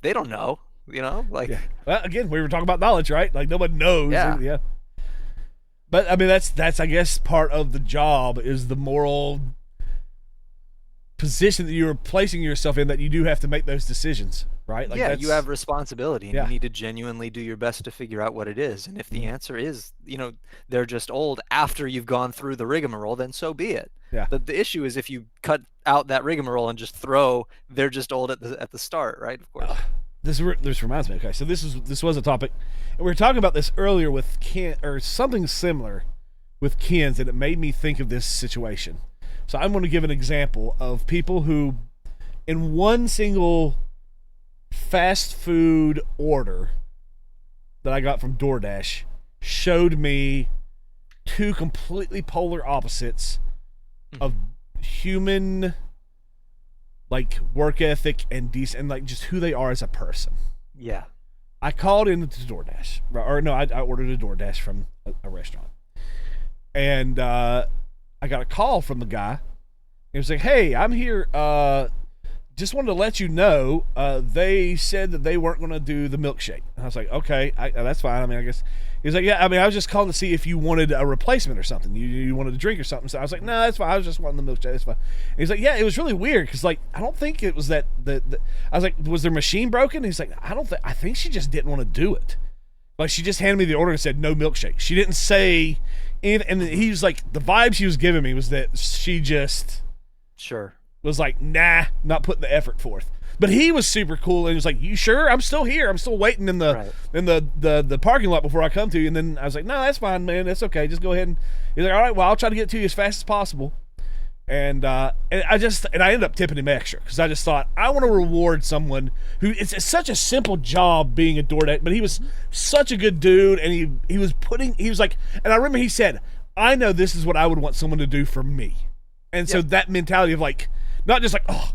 don't know, Like... Yeah. Well, again, we were talking about knowledge, right? Like, nobody knows. Yeah. But, I mean, that's I guess, part of the job is the moral... position that you're placing yourself in, that you do have to make those decisions, right? Like you have responsibility, and you need to genuinely do your best to figure out what it is. And if the answer is, they're just old after you've gone through the rigmarole, then so be it. Yeah. The issue is if you cut out that rigmarole and just throw they're just old at the start, right? Of course. This reminds me. Okay, so this was a topic, and we were talking about this earlier with something similar with Ken's, and it made me think of this situation. So I'm going to give an example of people who, in one single fast food order that I got from DoorDash, showed me two completely polar opposites of human, like, work ethic and decent, and like just who they are as a person. Yeah. I called into DoorDash, or no, I ordered a DoorDash from a restaurant, and I got a call from the guy. He was like, "Hey, I'm here. Just wanted to let you know. They said that they weren't going to do the milkshake." And I was like, "Okay, that's fine. I mean, I guess." He was like, "Yeah, I mean, I was just calling to see if you wanted a replacement or something. You wanted a drink or something." So I was like, "No, that's fine. I was just wanting the milkshake. That's fine." And he's like, "Yeah, it was really weird because, like, I don't think it was that the I was like, was their machine broken?" And he's like, I think she just didn't want to do it. Like, she just handed me the order and said no milkshake. She didn't say anything." And he was like, the vibe she was giving me was that she just was like, "Nah, not putting the effort forth." But he was super cool and he was like, "You sure? I'm still here. I'm still waiting in the parking lot before I come to you." And then I was like, "No, that's fine, man. That's okay. Just go ahead." And he's like, "All right, well, I'll try to get to you as fast as possible." And I ended up tipping him extra because I just thought I want to reward someone who it's such a simple job being a DoorDash, but he was such a good dude, and he was like, and I remember he said, "I know this is what I would want someone to do for me," and so that mentality of like, not just like, "Oh,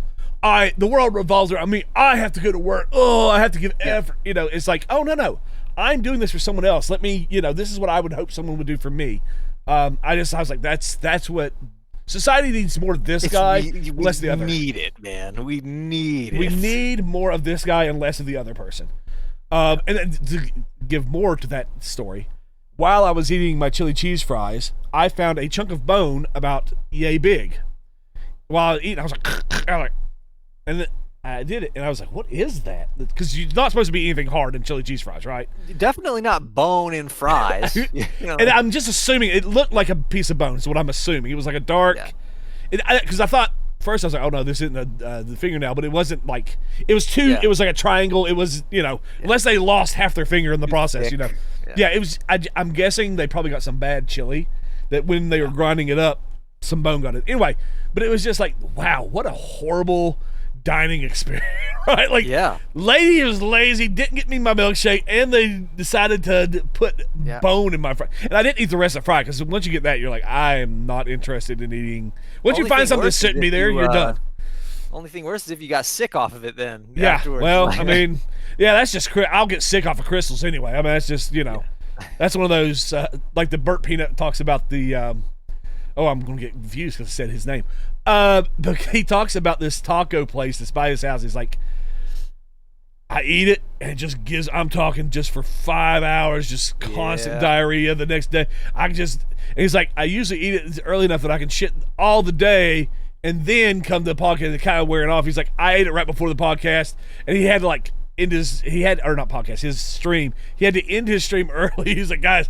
the world revolves around me. I have to go to work. Oh, I have to give effort." You know, it's like, "Oh, no. I'm doing this for someone else. Let me, this is what I would hope someone would do for me." I was like, that's what society needs, more of this guy, less of the other. We need it, man. We need it. We need more of this guy and less of the other person. And then to give more to that story, while I was eating my chili cheese fries, I found a chunk of bone about yay big. While I was eating, I was like, and then I did it, and I was like, "What is that?" Because you're not supposed to be anything hard in chili cheese fries, right? Definitely not bone in fries. And I'm just assuming it looked like a piece of bone. Is what I'm assuming. It was like a dark. Because I thought first I was like, "Oh no, this isn't the fingernail," but it wasn't like it was two. It was like a triangle. It was unless they lost half their finger in the process, It was. I'm guessing they probably got some bad chili that when they were grinding it up, some bone got it. Anyway, but it was just like, wow, what a horrible dining experience, right? Like, lady was lazy, didn't get me my milkshake, and they decided to put bone in my fry. And I didn't eat the rest of the fry because once you get that, you're like, I am not interested in eating. Once you find something that shouldn't be there, you're done. Only thing worse is if you got sick off of it then. Yeah, afterwards. well, I mean, that's just, I'll get sick off of crystals anyway. I mean, that's just, that's one of those, like the Burt Peanut talks about the, I'm going to get confused because I said his name. But he talks about this taco place that's by his house. He's like, I eat it and it just gives, I'm talking just for 5 hours, just constant diarrhea the next day. He's like, I usually eat it early enough that I can shit all the day and then come to the podcast and kind of wearing off. He's like, I ate it right before the podcast, and he had to like end his, his stream. He had to end his stream early. He's like, guys,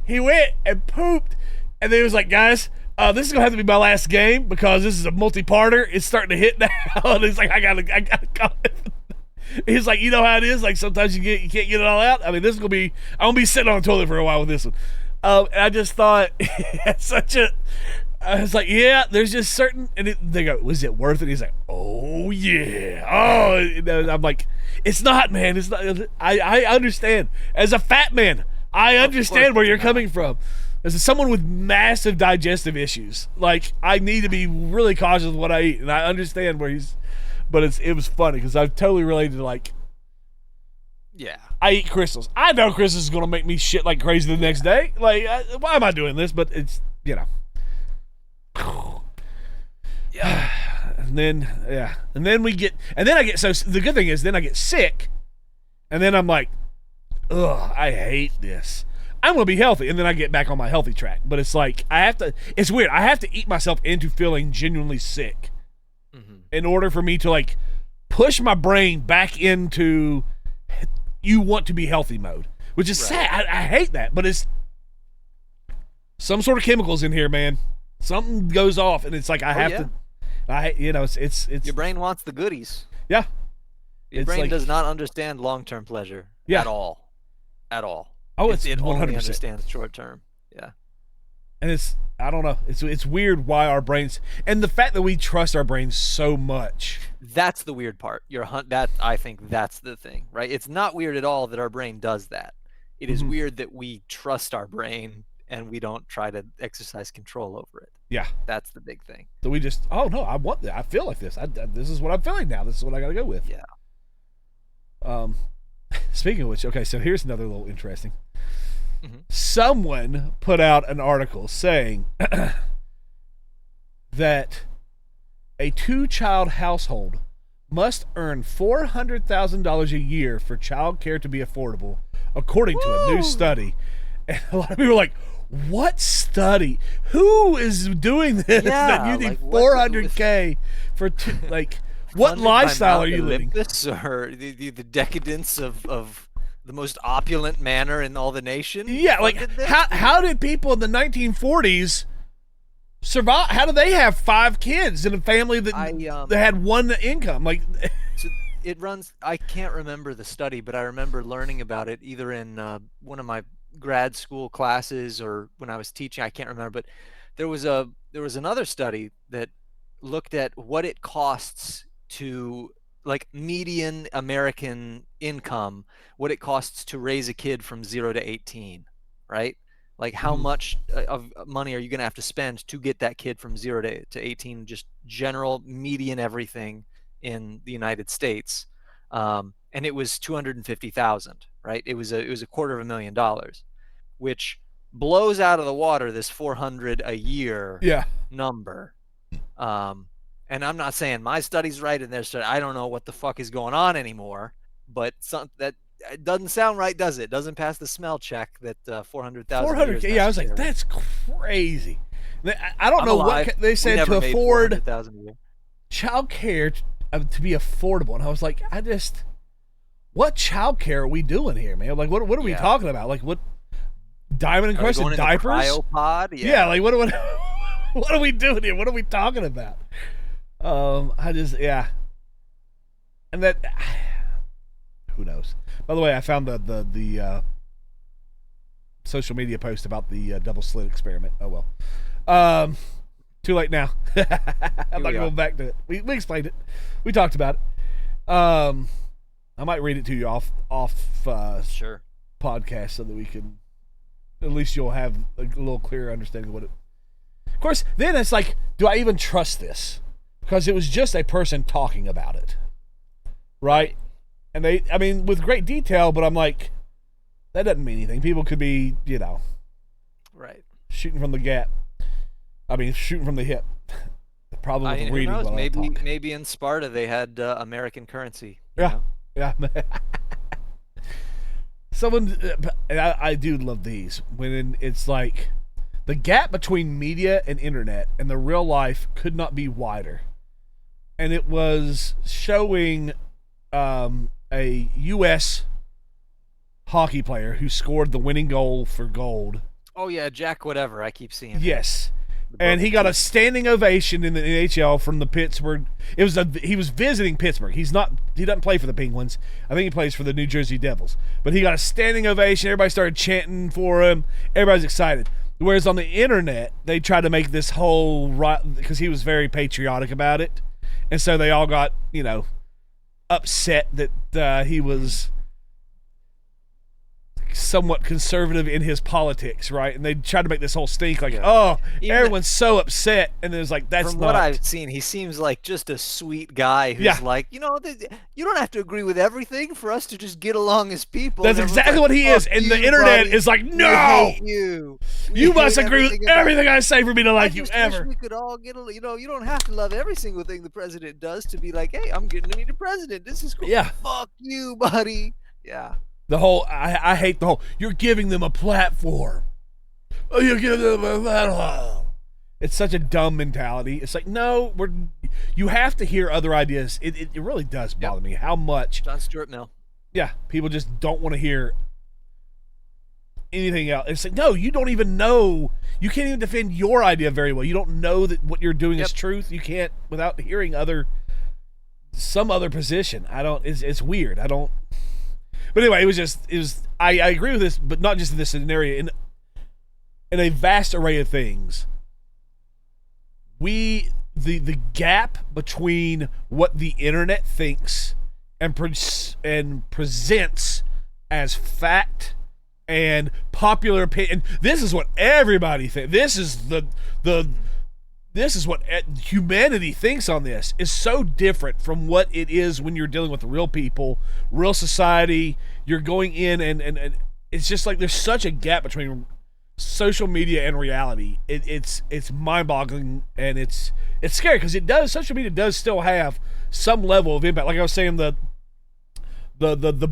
he went and pooped, and then he was like, guys, this is gonna have to be my last game because this is a multi-parter. It's starting to hit now. And he's like, I gotta go. He's like, you know how it is. Like sometimes you can't get it all out. I mean, this is I'm gonna be sitting on the toilet for a while with this one. And I just thought I was like, yeah, there's just certain, and they go, was it worth it? He's like, oh yeah, oh. And I'm like, it's not, man. It's not. I understand. As a fat man, I understand where you're coming from. As someone with massive digestive issues, like I need to be really cautious of what I eat, and I understand where he's. But it was funny because I've totally related to like. Yeah. I eat crystals. I know crystals is gonna make me shit like crazy the next day. Like, why am I doing this? But it's Yeah. And then I get so the good thing is then I get sick, and then I'm like, ugh, I hate this. I'm gonna be healthy, and then I get back on my healthy track. But it's like it's weird. I have to eat myself into feeling genuinely sick in order for me to like push my brain back into you want to be healthy mode, which is sad. I hate that, but it's some sort of chemicals in here, man. Something goes off, and it's like I have to. It's your brain wants the goodies. Yeah, your brain does not understand long-term pleasure at all. Oh, it's it 100%. only understands short term. Yeah. And it's, I don't know. It's weird why our brains, and the fact that we trust our brains so much. That's the weird part. That I think that's the thing, right? It's not weird at all that our brain does that. It is weird that we trust our brain and we don't try to exercise control over it. Yeah. That's the big thing. So we just, oh no, I want that. I feel like this. This is what I'm feeling now. This is what I got to go with. Yeah. Speaking of which, okay, so here's another little interesting. Someone put out an article saying that a 2-child household must earn $400,000 a year for child care to be affordable, according to a new study. And a lot of people are like, what study? Who is doing this? That you need $400K for what lifestyle are you living? Or the decadence of the most opulent manor in all the nation? Yeah, like how did people in the 1940s survive? How did they have 5 kids in a family that had one income? Like, so it runs. I can't remember the study, but I remember learning about it either in one of my grad school classes or when I was teaching. I can't remember, but there was another study that looked at what it costs to, like, median American income, what it costs to raise a kid from 0 to 18, right? Like, how much of money are you going to have to spend to get that kid from 0 to 18, just general median everything in the United States. And it was $250,000, right? It was a $250,000, which blows out of the water this 400 a year number. And I'm not saying my study's right and their study. I don't know what the fuck is going on anymore, but that it doesn't sound right, does it? Doesn't pass the smell check that 400,000. 400K. Yeah, I was like, that's crazy. I don't know what they said to afford child care to be affordable, and I was like, what child care are we doing here, man? Like, what are we talking about? Like, what diamond encrusted diapers? Cryopod? Yeah, like what are we doing here? What are we talking about? And that, who knows? By the way, I found the social media post about the double slit experiment. Oh well. Too late now. I'm not going back to it. We explained it. We talked about it. I might read it to you off sure podcast so that we can, at least you'll have a little clearer understanding of what it. Of course, then it's like, do I even trust this? Because it was just a person talking about it, right? And with great detail, but I'm like, that doesn't mean anything. People could be, right, shooting from the gap. Shooting from the hip. Probably with reading. Who knows? Maybe in Sparta they had American currency. Yeah. Someone, and I do love these when it's like, the gap between media and internet and the real life could not be wider. And it was showing a U.S. hockey player who scored the winning goal for gold. Oh yeah, Jack whatever. I keep seeing. Yes. And he got a standing ovation in the NHL from the Pittsburgh. He was visiting Pittsburgh. He doesn't play for the Penguins. I think he plays for the New Jersey Devils. But he got a standing ovation. Everybody started chanting for him. Everybody's excited. Whereas on the internet, they tried to make this whole because he was very patriotic about it, and so they all got upset that he was somewhat conservative in his politics, right? And they tried to make this whole stink like, everyone's so upset, and it was like, that's from not. What I've seen, he seems like just a sweet guy who's like, you don't have to agree with everything for us to just get along as people. That's exactly what he is, and the internet is like, no, you must agree with everything I say for me to like you ever. Wish we could all get you don't have to love every single thing the president does to be like, hey, I'm getting to meet the president. This is cool. Yeah, fuck you, buddy. Yeah. The whole, I hate the whole, you're giving them a platform. Oh, you give them a platform. It's such a dumb mentality. It's like, no, you have to hear other ideas. It really does bother me how much. John Stuart Mill. Yeah, people just don't want to hear anything else. It's like, no, you don't even know. You can't even defend your idea very well. You don't know that what you're doing is truth. You can't, without hearing some other position. It's weird. But anyway, it was. I agree with this, but not just in this scenario. In a vast array of things, the gap between what the internet thinks and presents as fact and popular opinion. This is what everybody thinks. This is what humanity thinks on this, is so different from what it is when you're dealing with real people, real society. You're going in and it's just like there's such a gap between social media and reality. It's mind-boggling, and it's scary because social media does still have some level of impact. Like I was saying, the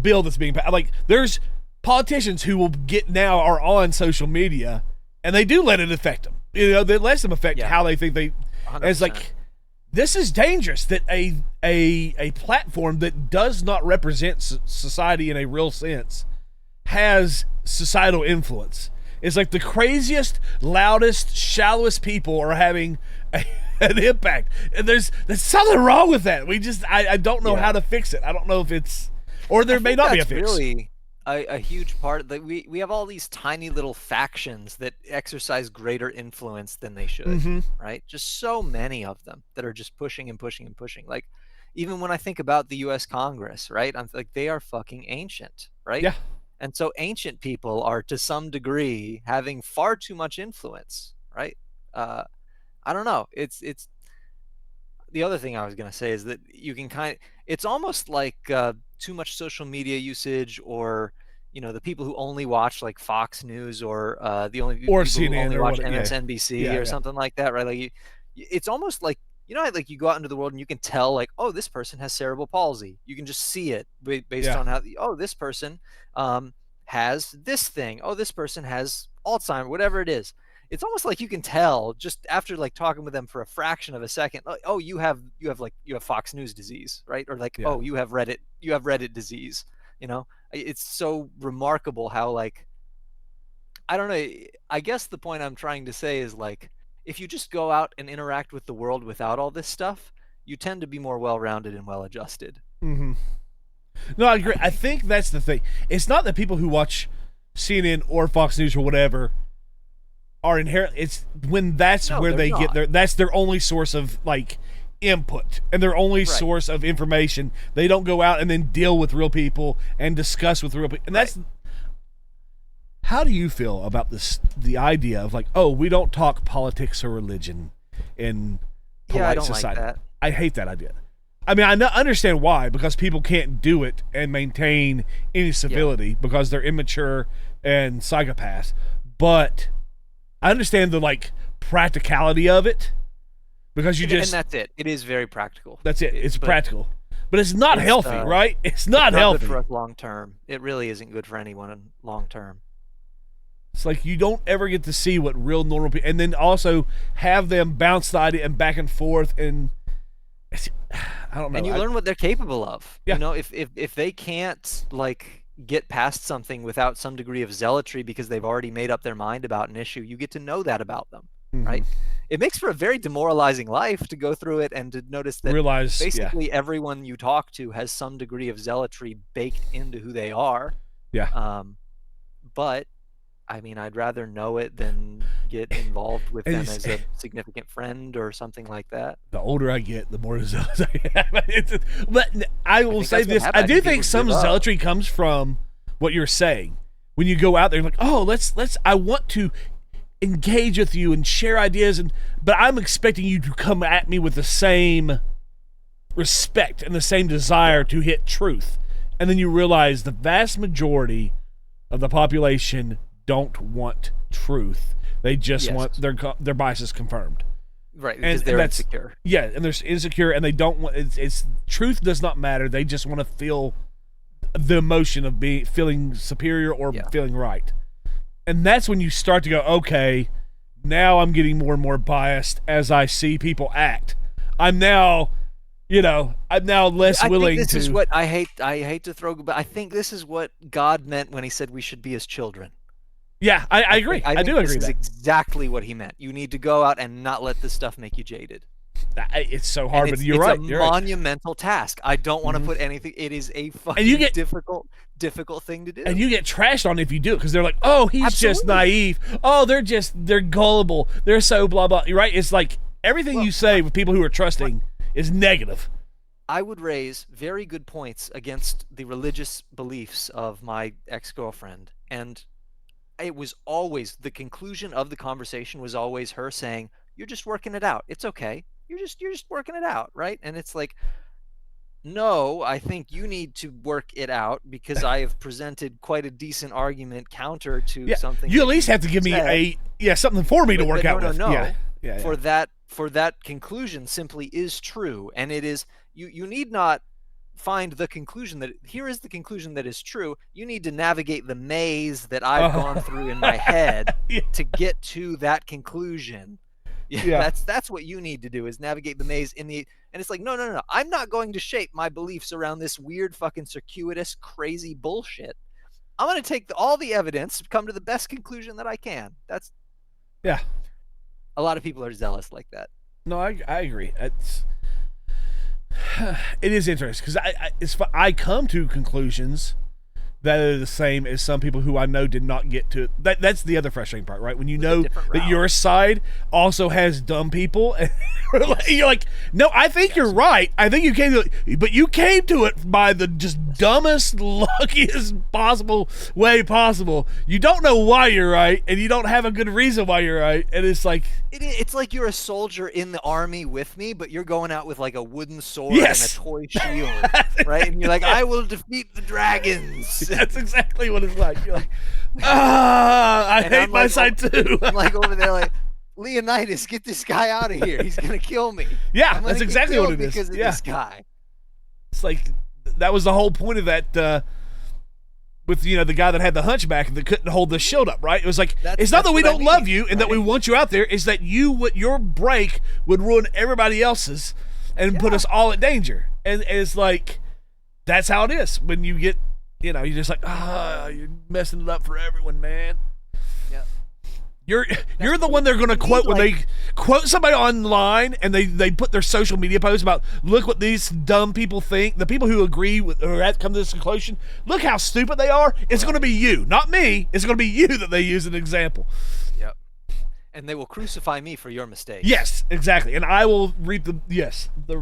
bill that's being passed. Like there's politicians who will get now are on social media, and they do let it affect them. That lets them affect how they think they. 100%. And it's like, this is dangerous. That a platform that does not represent society in a real sense has societal influence. It's like the craziest, loudest, shallowest people are having an impact, and there's something wrong with that. I don't know how to fix it. I don't know if it's, or there may not be a fix. Really a huge part that we have all these tiny little factions that exercise greater influence than they should, right? Just so many of them that are just pushing and pushing and pushing. Like, even when I think about the U.S. Congress, right? I'm like, they are fucking ancient, right? Yeah. And so ancient people are, to some degree, having far too much influence, right? I don't know. It's the other thing I was going to say is that you can it's almost like too much social media usage, or the people who only watch like Fox News, or the only people CNN, who only watch or MSNBC or something like that, right? Like it's almost like, like you go out into the world and you can tell, like, oh, this person has cerebral palsy. You can just see it based on how, this person has this thing. Oh, this person has Alzheimer's, whatever it is. It's almost like you can tell just after like talking with them for a fraction of a second. Like, oh, you have Fox News disease, right? Or like, oh, you have Reddit disease. It's so remarkable how, like, I don't know. I guess the point I'm trying to say is, like, if you just go out and interact with the world without all this stuff, you tend to be more well-rounded and well-adjusted. Mm-hmm. No, I agree. I think that's the thing. It's not that people who watch CNN or Fox News or whatever are inherent. It's when that's where they get that's their only source of, like, input and their only source of information. They don't go out and then deal with real people and discuss with real people. And that's, how do you feel about the idea of, like, oh, we don't talk politics or religion in polite society? Like that. I hate that idea. I mean, I understand why, because people can't do it and maintain any civility because they're immature and psychopaths. But I understand the, like, practicality of it, because and that's it. It is very practical. That's it. It's practical, but it's not healthy, right? It's not healthy good for us long term. It really isn't good for anyone long term. It's like you don't ever get to see what real normal people, and then also have them bounce the idea and back and forth, and I don't know. And you learn what they're capable of. Yeah. If they can't, like, get past something without some degree of zealotry because they've already made up their mind about an issue, you get to know that about them, right? It makes for a very demoralizing life to go through it and to notice that basically everyone you talk to has some degree of zealotry baked into who they are. Yeah. But I mean, I'd rather know it than get involved with them as a significant friend or something like that. The older I get, the more zealous I am. But I will say this. I do think some zealotry comes from what you're saying. When you go out there, like, oh, I want to engage with you and share ideas, but I'm expecting you to come at me with the same respect and the same desire to hit truth. And then you realize the vast majority of the population don't want truth. They just want their biases confirmed. Right, because they're insecure. Yeah, and they're insecure, and they don't want. It's truth does not matter. They just want to feel the emotion of feeling superior or feeling right, and that's when you start to go, okay, now I'm getting more and more biased as I see people act. I'm now less willing to. This is what I hate. I hate to throw, but I think this is what God meant when He said we should be as children. Yeah, I agree. I do agree. This is exactly what He meant. You need to go out and not let this stuff make you jaded. It's so hard, but you're it's right. a You're right. monumental task. I don't want to Mhm. put anything. It is a fucking And you get- difficult thing to do. And you get trashed on if you do it because they're like, oh, he's just Absolutely. naive. Oh, they're gullible. They're so blah blah. You're right. It's like everything you say with people who are trusting is negative. I would raise very good points against the religious beliefs of my ex-girlfriend, and it was always the conclusion of the conversation was always her saying, "You're just working it out. It's okay. You're just working it out, right?" And it's like, no, I think you need to work it out because I have presented quite a decent argument counter to Yeah, something. you at least have to give me said. something for me to work out with. No. Yeah. For that conclusion simply is true, and it is you need not find the conclusion that here is the conclusion that is true. You need to navigate the maze that I've gone through in my head Yeah. to get to that conclusion. Yeah. That's what you need to do is navigate the maze and it's like no. I'm not going to shape my beliefs around this weird fucking circuitous crazy bullshit. I'm going to take all the evidence, come to the best conclusion that I can. That's Yeah. a lot of people are zealous like that. No, I agree. It is interesting because I come to conclusions that are the same as some people who I know did not get to. That's the other frustrating part, right? When you know that your side also has dumb people, and you're like, no, I think you're right. I think you came to it, but you came to it by the just dumbest, luckiest possible way possible. You don't know why you're right, and you don't have a good reason why you're right, and it's like it's like you're a soldier in the army with me, but you're going out with like a wooden sword Yes. and a toy shield, right? And you're like, I will defeat the dragons. That's exactly what it's like. You're like, I And hate I'm my like, side too. I'm like over there, like Leonidas, get this guy out of here. He's gonna kill me. Yeah, I'm gonna that's get exactly what killed it is. because of Yeah. this guy. It's like that was the whole point of that. With the guy that had the hunchback that couldn't hold the shield up, right? It was like it's not that we don't love you and that we want you out there. It's that your break would ruin everybody else's and put us all at danger. And it's like that's how it is when you get you're just like you're messing it up for everyone, man. Yep. You're the one they're going to quote when they quote somebody online and they put their social media posts about look what these dumb people think. The people who agree with or have come to this conclusion, look how stupid they are. It's going to be you, not me. It's going to be you that they use an example. Yep. And they will crucify me for your mistakes. Yes, exactly. And I will reap the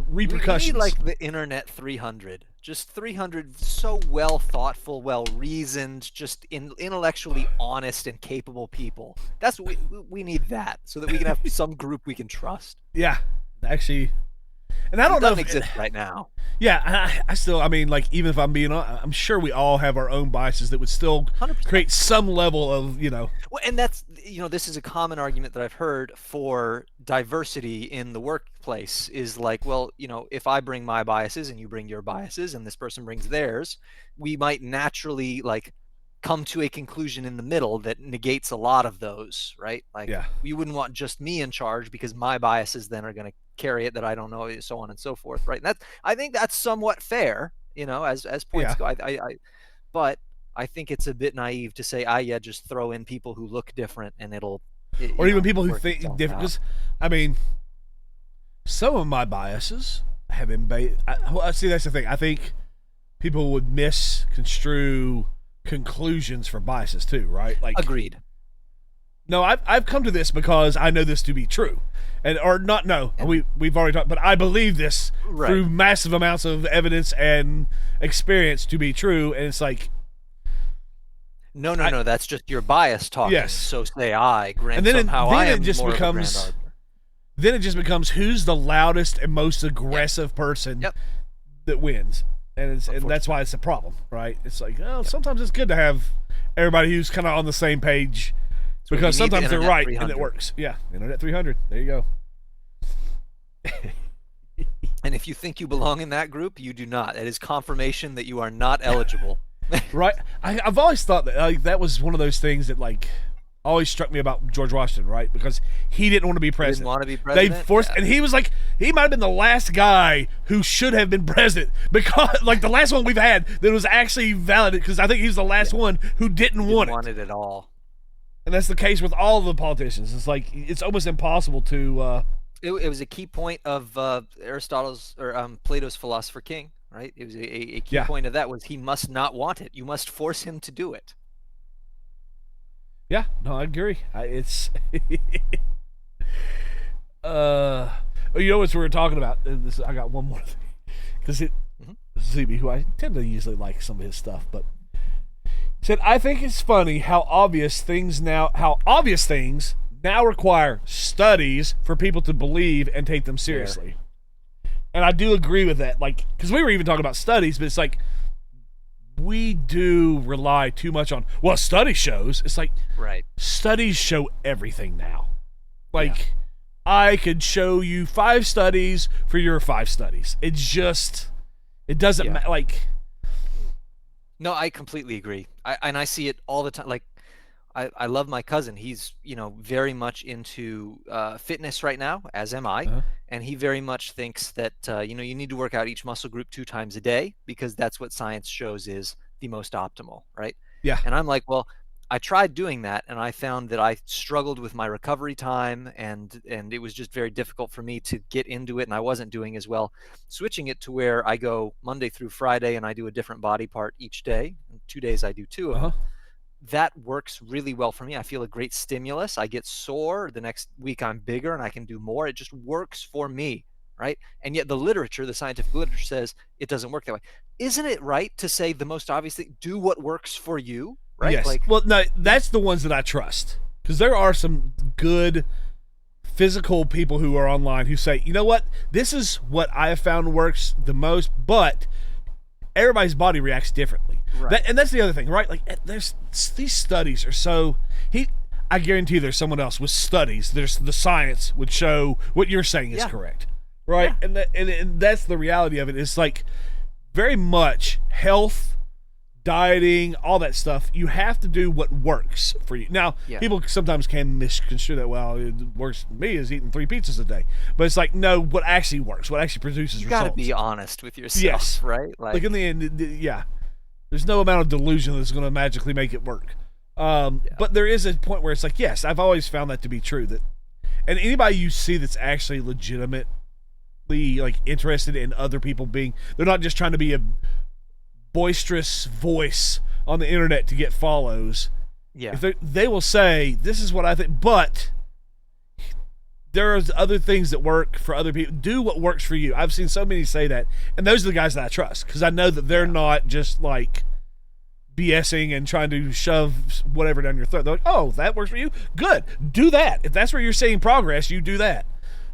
repercussions. We need like the internet 300. Just 300 so well thoughtful, well reasoned, just intellectually honest and capable people. That's what we need that so that we can have some group we can trust. Yeah, actually. And I don't It know doesn't if exist right now. Yeah, I still, like, even if I'm being honest, I'm sure we all have our own biases that would still 100%. create some level of, Well, and that's, this is a common argument that I've heard for diversity in the workplace is like, well, if I bring my biases and you bring your biases and this person brings theirs, we might naturally, like, come to a conclusion in the middle that negates a lot of those, right? Like, you wouldn't want just me in charge because my biases then are going to carry it that I don't know, so on and so forth, right? And I think that's somewhat fair, as points go. But I think it's a bit naive to say, just throw in people who look different and or even people who think different. Because, some of my biases have been see, that's the thing. I think people would misconstrue conclusions for biases too, right? Like, agreed. No, I've come to this because I know this to be true, we've already talked, but I believe this through massive amounts of evidence and experience to be true, and it's like, no, that's just your bias talking. Yes. So say I, and then it just becomes who's the loudest and most aggressive person that wins. And that's why it's a problem, right? It's like, sometimes it's good to have everybody who's kind of on the same page because sometimes they're right 300. And it works. Yeah, Internet 300. There you go. And if you think you belong in that group, you do not. It is confirmation that you are not eligible. Right. I've always thought that that was one of those things that always struck me about George Washington, right? Because he didn't want to be president. He didn't want to be president. They forced, and he was like, he might have been the last guy who should have been president because, the last one we've had that was actually valid. Because I think he was the last one who didn't want it at all. And that's the case with all the politicians. It's like it's almost impossible to. It was a key point of Aristotle's or Plato's Philosopher King, right? It was a key Yeah. point of that was he must not want it. You must force him to do it. Yeah, no, I agree. It's you know what we were talking about? This, I got one more thing because Mhm. ZB, who I tend to usually like some of his stuff, but said I think it's funny how obvious things now require studies for people to believe and take them seriously. And I do agree with that, like because we were even talking about studies, but it's like we do rely too much on study shows. It's like Right. studies show everything now. Like I could show you 5 studies for your 5 studies. It doesn't matter. Like, no, I completely agree. I see it all the time. Like, I love my cousin. He's very much into fitness right now, as am I, and he very much thinks that you need to work out each muscle group 2 times a day because that's what science shows is the most optimal, right? yeah, And I'm like, well, I tried doing that, and I found that I struggled with my recovery time, and it was just very difficult for me to get into it, and I wasn't doing as well. Switching it to where I go Monday through Friday, and I do a different body part each day. 2 days I do 2 of them. That works really well for me. I feel a great stimulus. I get sore. The next week I'm bigger and I can do more. It just works for me, right? And yet the literature, the scientific literature says it doesn't work that way. Isn't it right to say the most obvious thing, do what works for you, right? yes. Like, well, no, that's the ones that I trust because there are some good physical people who are online who say, you know what, this is what I have found works the most, but everybody's body reacts differently. Right. And that's the other thing, right? Like, there's these studies are so I guarantee there's someone else with studies. There's the science would show what you're saying is correct, right? Yeah. And that's the reality of it. It's like very much health, dieting, all that stuff. You have to do what works for you. Now, people sometimes can misconstrue that. Well, it works for me is eating 3 pizzas a day, but it's like no, what actually works, what actually produces results. You got to be honest with yourself, yes, right? Like in the end, yeah. There's no amount of delusion that's going to magically make it work. But there is a point where it's like, yes, I've always found that to be true. And anybody you see that's actually legitimately like interested in other people being, they're not just trying to be a boisterous voice on the internet to get follows. Yeah. If they will say, this is what I think, but there's other things that work for other people. Do what works for you. I've seen so many say that, and those are the guys that I trust because I know that they're not just like BSing and trying to shove whatever down your throat. They're like, oh, that works for you? Good. Do that. If that's where you're seeing progress, you do that.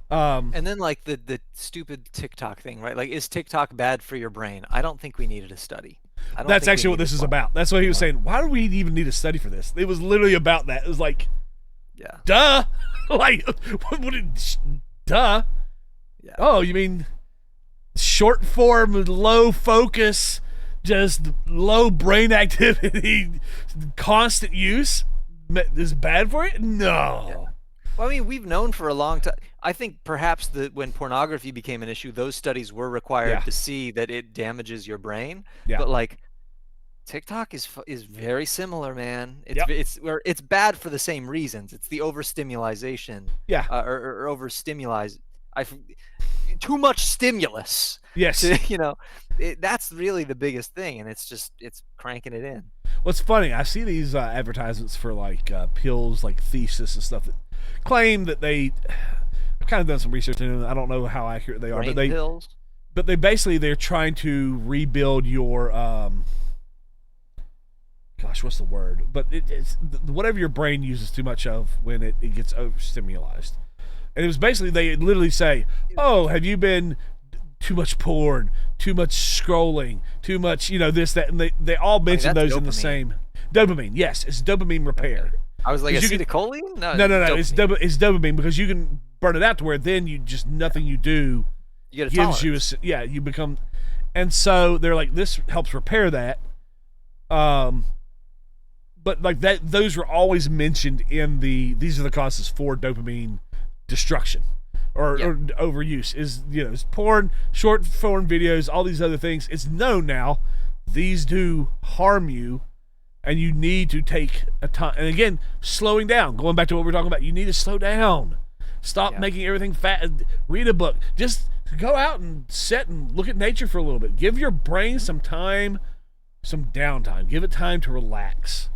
And then like the stupid TikTok thing, right? Like, is TikTok bad for your brain? I don't think we needed a study. That's actually what this is about. That's what he was saying. Why do we even need a study for this? It was literally about that. It was like, duh. Like, duh. Yeah. Oh, you mean short form, low focus, just low brain activity, constant use is bad for it? No. Yeah. Well, I mean, we've known for a long time. I think perhaps when pornography became an issue, those studies were required to see that it damages your brain. Yeah. But like, TikTok is very similar, man. It's bad for the same reasons. It's the overstimulation. Yeah. Or overstimulate. Too much stimulus. Yes. That's really the biggest thing, and it's cranking it in. What's funny, I see these advertisements for like pills, like Thesis and stuff that claim that I've kind of done some research in them. I don't know how accurate they are, Brain pills. But they're trying to rebuild your gosh, what's the word? But it's whatever your brain uses too much of when it gets overstimulated. And it was basically, they literally say, oh, have you been too much porn, too much scrolling, too much, this, that, and they all mention those dopamine. In the same. Dopamine, yes, it's dopamine repair. Okay. I was like, acetylcholine? No, it's dopamine because you can burn it out to where then you just, nothing you do gives tolerance. You become, and so they're like, this helps repair that. But like that, those were always mentioned in these are the causes for dopamine destruction or overuse is it's porn, short form videos, all these other things. It's known now these do harm you, and you need to take a time. And again, slowing down, going back to what we're talking about, you need to slow down. Stop Yeah. making everything fat. Read a book. Just go out and sit and look at nature for a little bit. Give your brain some time, some downtime. Give it time to relax.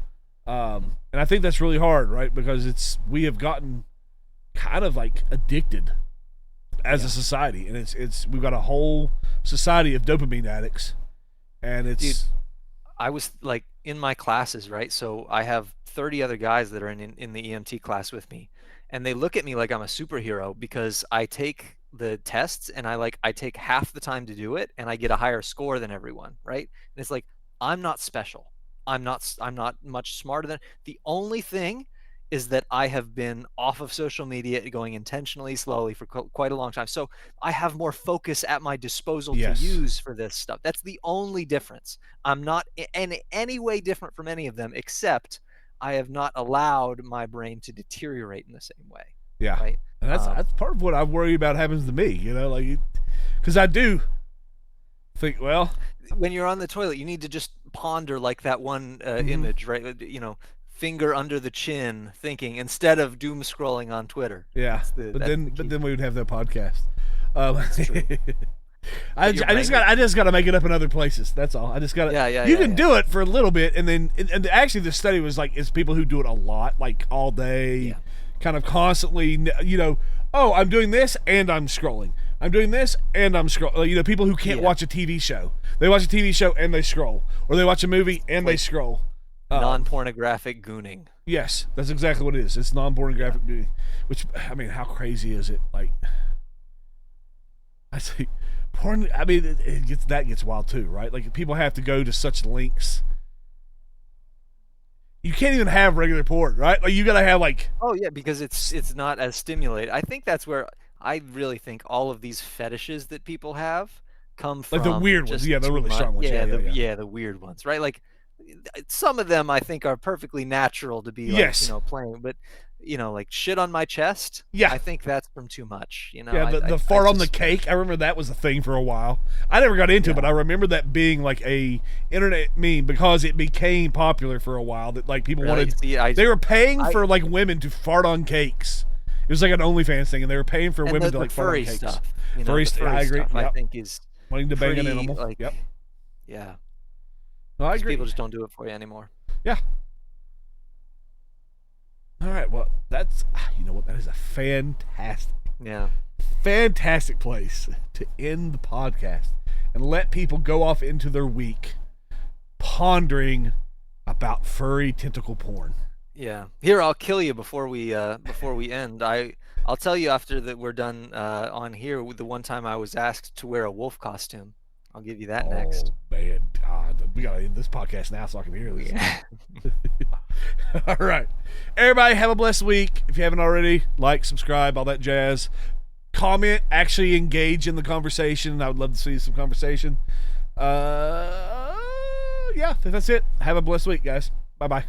And I think that's really hard, right? Because we have gotten kind of like addicted as a society, and it's we've got a whole society of dopamine addicts, and it's. Dude, I was like in my classes, right? So I have 30 other guys that are in the EMT class with me, and they look at me like I'm a superhero because I take the tests and I take half the time to do it and I get a higher score than everyone, right? And it's like I'm not special. I'm not much smarter than the only thing is that I have been off of social media going intentionally slowly for quite a long time. So I have more focus at my disposal Yes. to use for this stuff. That's the only difference. I'm not in any way different from any of them, except I have not allowed my brain to deteriorate in the same way. Yeah. Right. And that's part of what I worry about happens to me, you know, like, because I do think, well, when you're on the toilet, you need to just ponder like that one image, right? You know, finger under the chin, thinking instead of doom scrolling on Twitter. yeah. That's But then we would have no podcast. That's true. I just got to make it up in other places. That's all. I just got to. Yeah. You can do it for a little bit, and then and actually the study was like it's people who do it a lot, like all day, kind of constantly. You know, oh, I'm doing this and I'm scrolling. I'm doing this and I'm scrolling. You know, people who can't watch a TV show. They watch a TV show and they scroll, or they watch a movie and they scroll. Non-pornographic gooning. Yes, that's exactly what it is. It's non-pornographic gooning. Which, I mean, how crazy is it? Like, I say, porn. I mean, that gets wild too, right? Like, people have to go to such lengths. You can't even have regular porn, right? Like, you gotta have like. Oh yeah, because it's not as stimulating. I think that's where I really think all of these fetishes that people have come from. Like the weird ones, yeah, the really strong ones. Yeah, the weird ones, right? Like some of them I think are perfectly natural to be like, you know, playing, but you know, like shit on my chest. Yeah, I think that's from too much. You know, yeah, the fart on the cake. I remember that was a thing for a while. I never got into it, but I remember that being like a internet meme because it became popular for a while. That like people wanted. They were paying for like women to fart on cakes. It was like an OnlyFans thing, and they were paying for women to like fart on cakes. Stuff, you know, furry stuff. I agree. Stuff, I think is wanting to bang an animal. Like, yep. Yeah. No, I agree. People just don't do it for you anymore. Yeah. All right. Well, that's you know what? That is a fantastic, fantastic place to end the podcast and let people go off into their week pondering about furry tentacle porn. Yeah. Here, I'll kill you before we end. I'll tell you after that we're done on here. The one time I was asked to wear a wolf costume. I'll give you that next. Oh man, we gotta end this podcast now so I can hear this. Yeah. All right, everybody have a blessed week. If you haven't already, like, subscribe, all that jazz. Comment, actually engage in the conversation. I would love to see some conversation. Yeah, that's it. Have a blessed week, guys. Bye bye.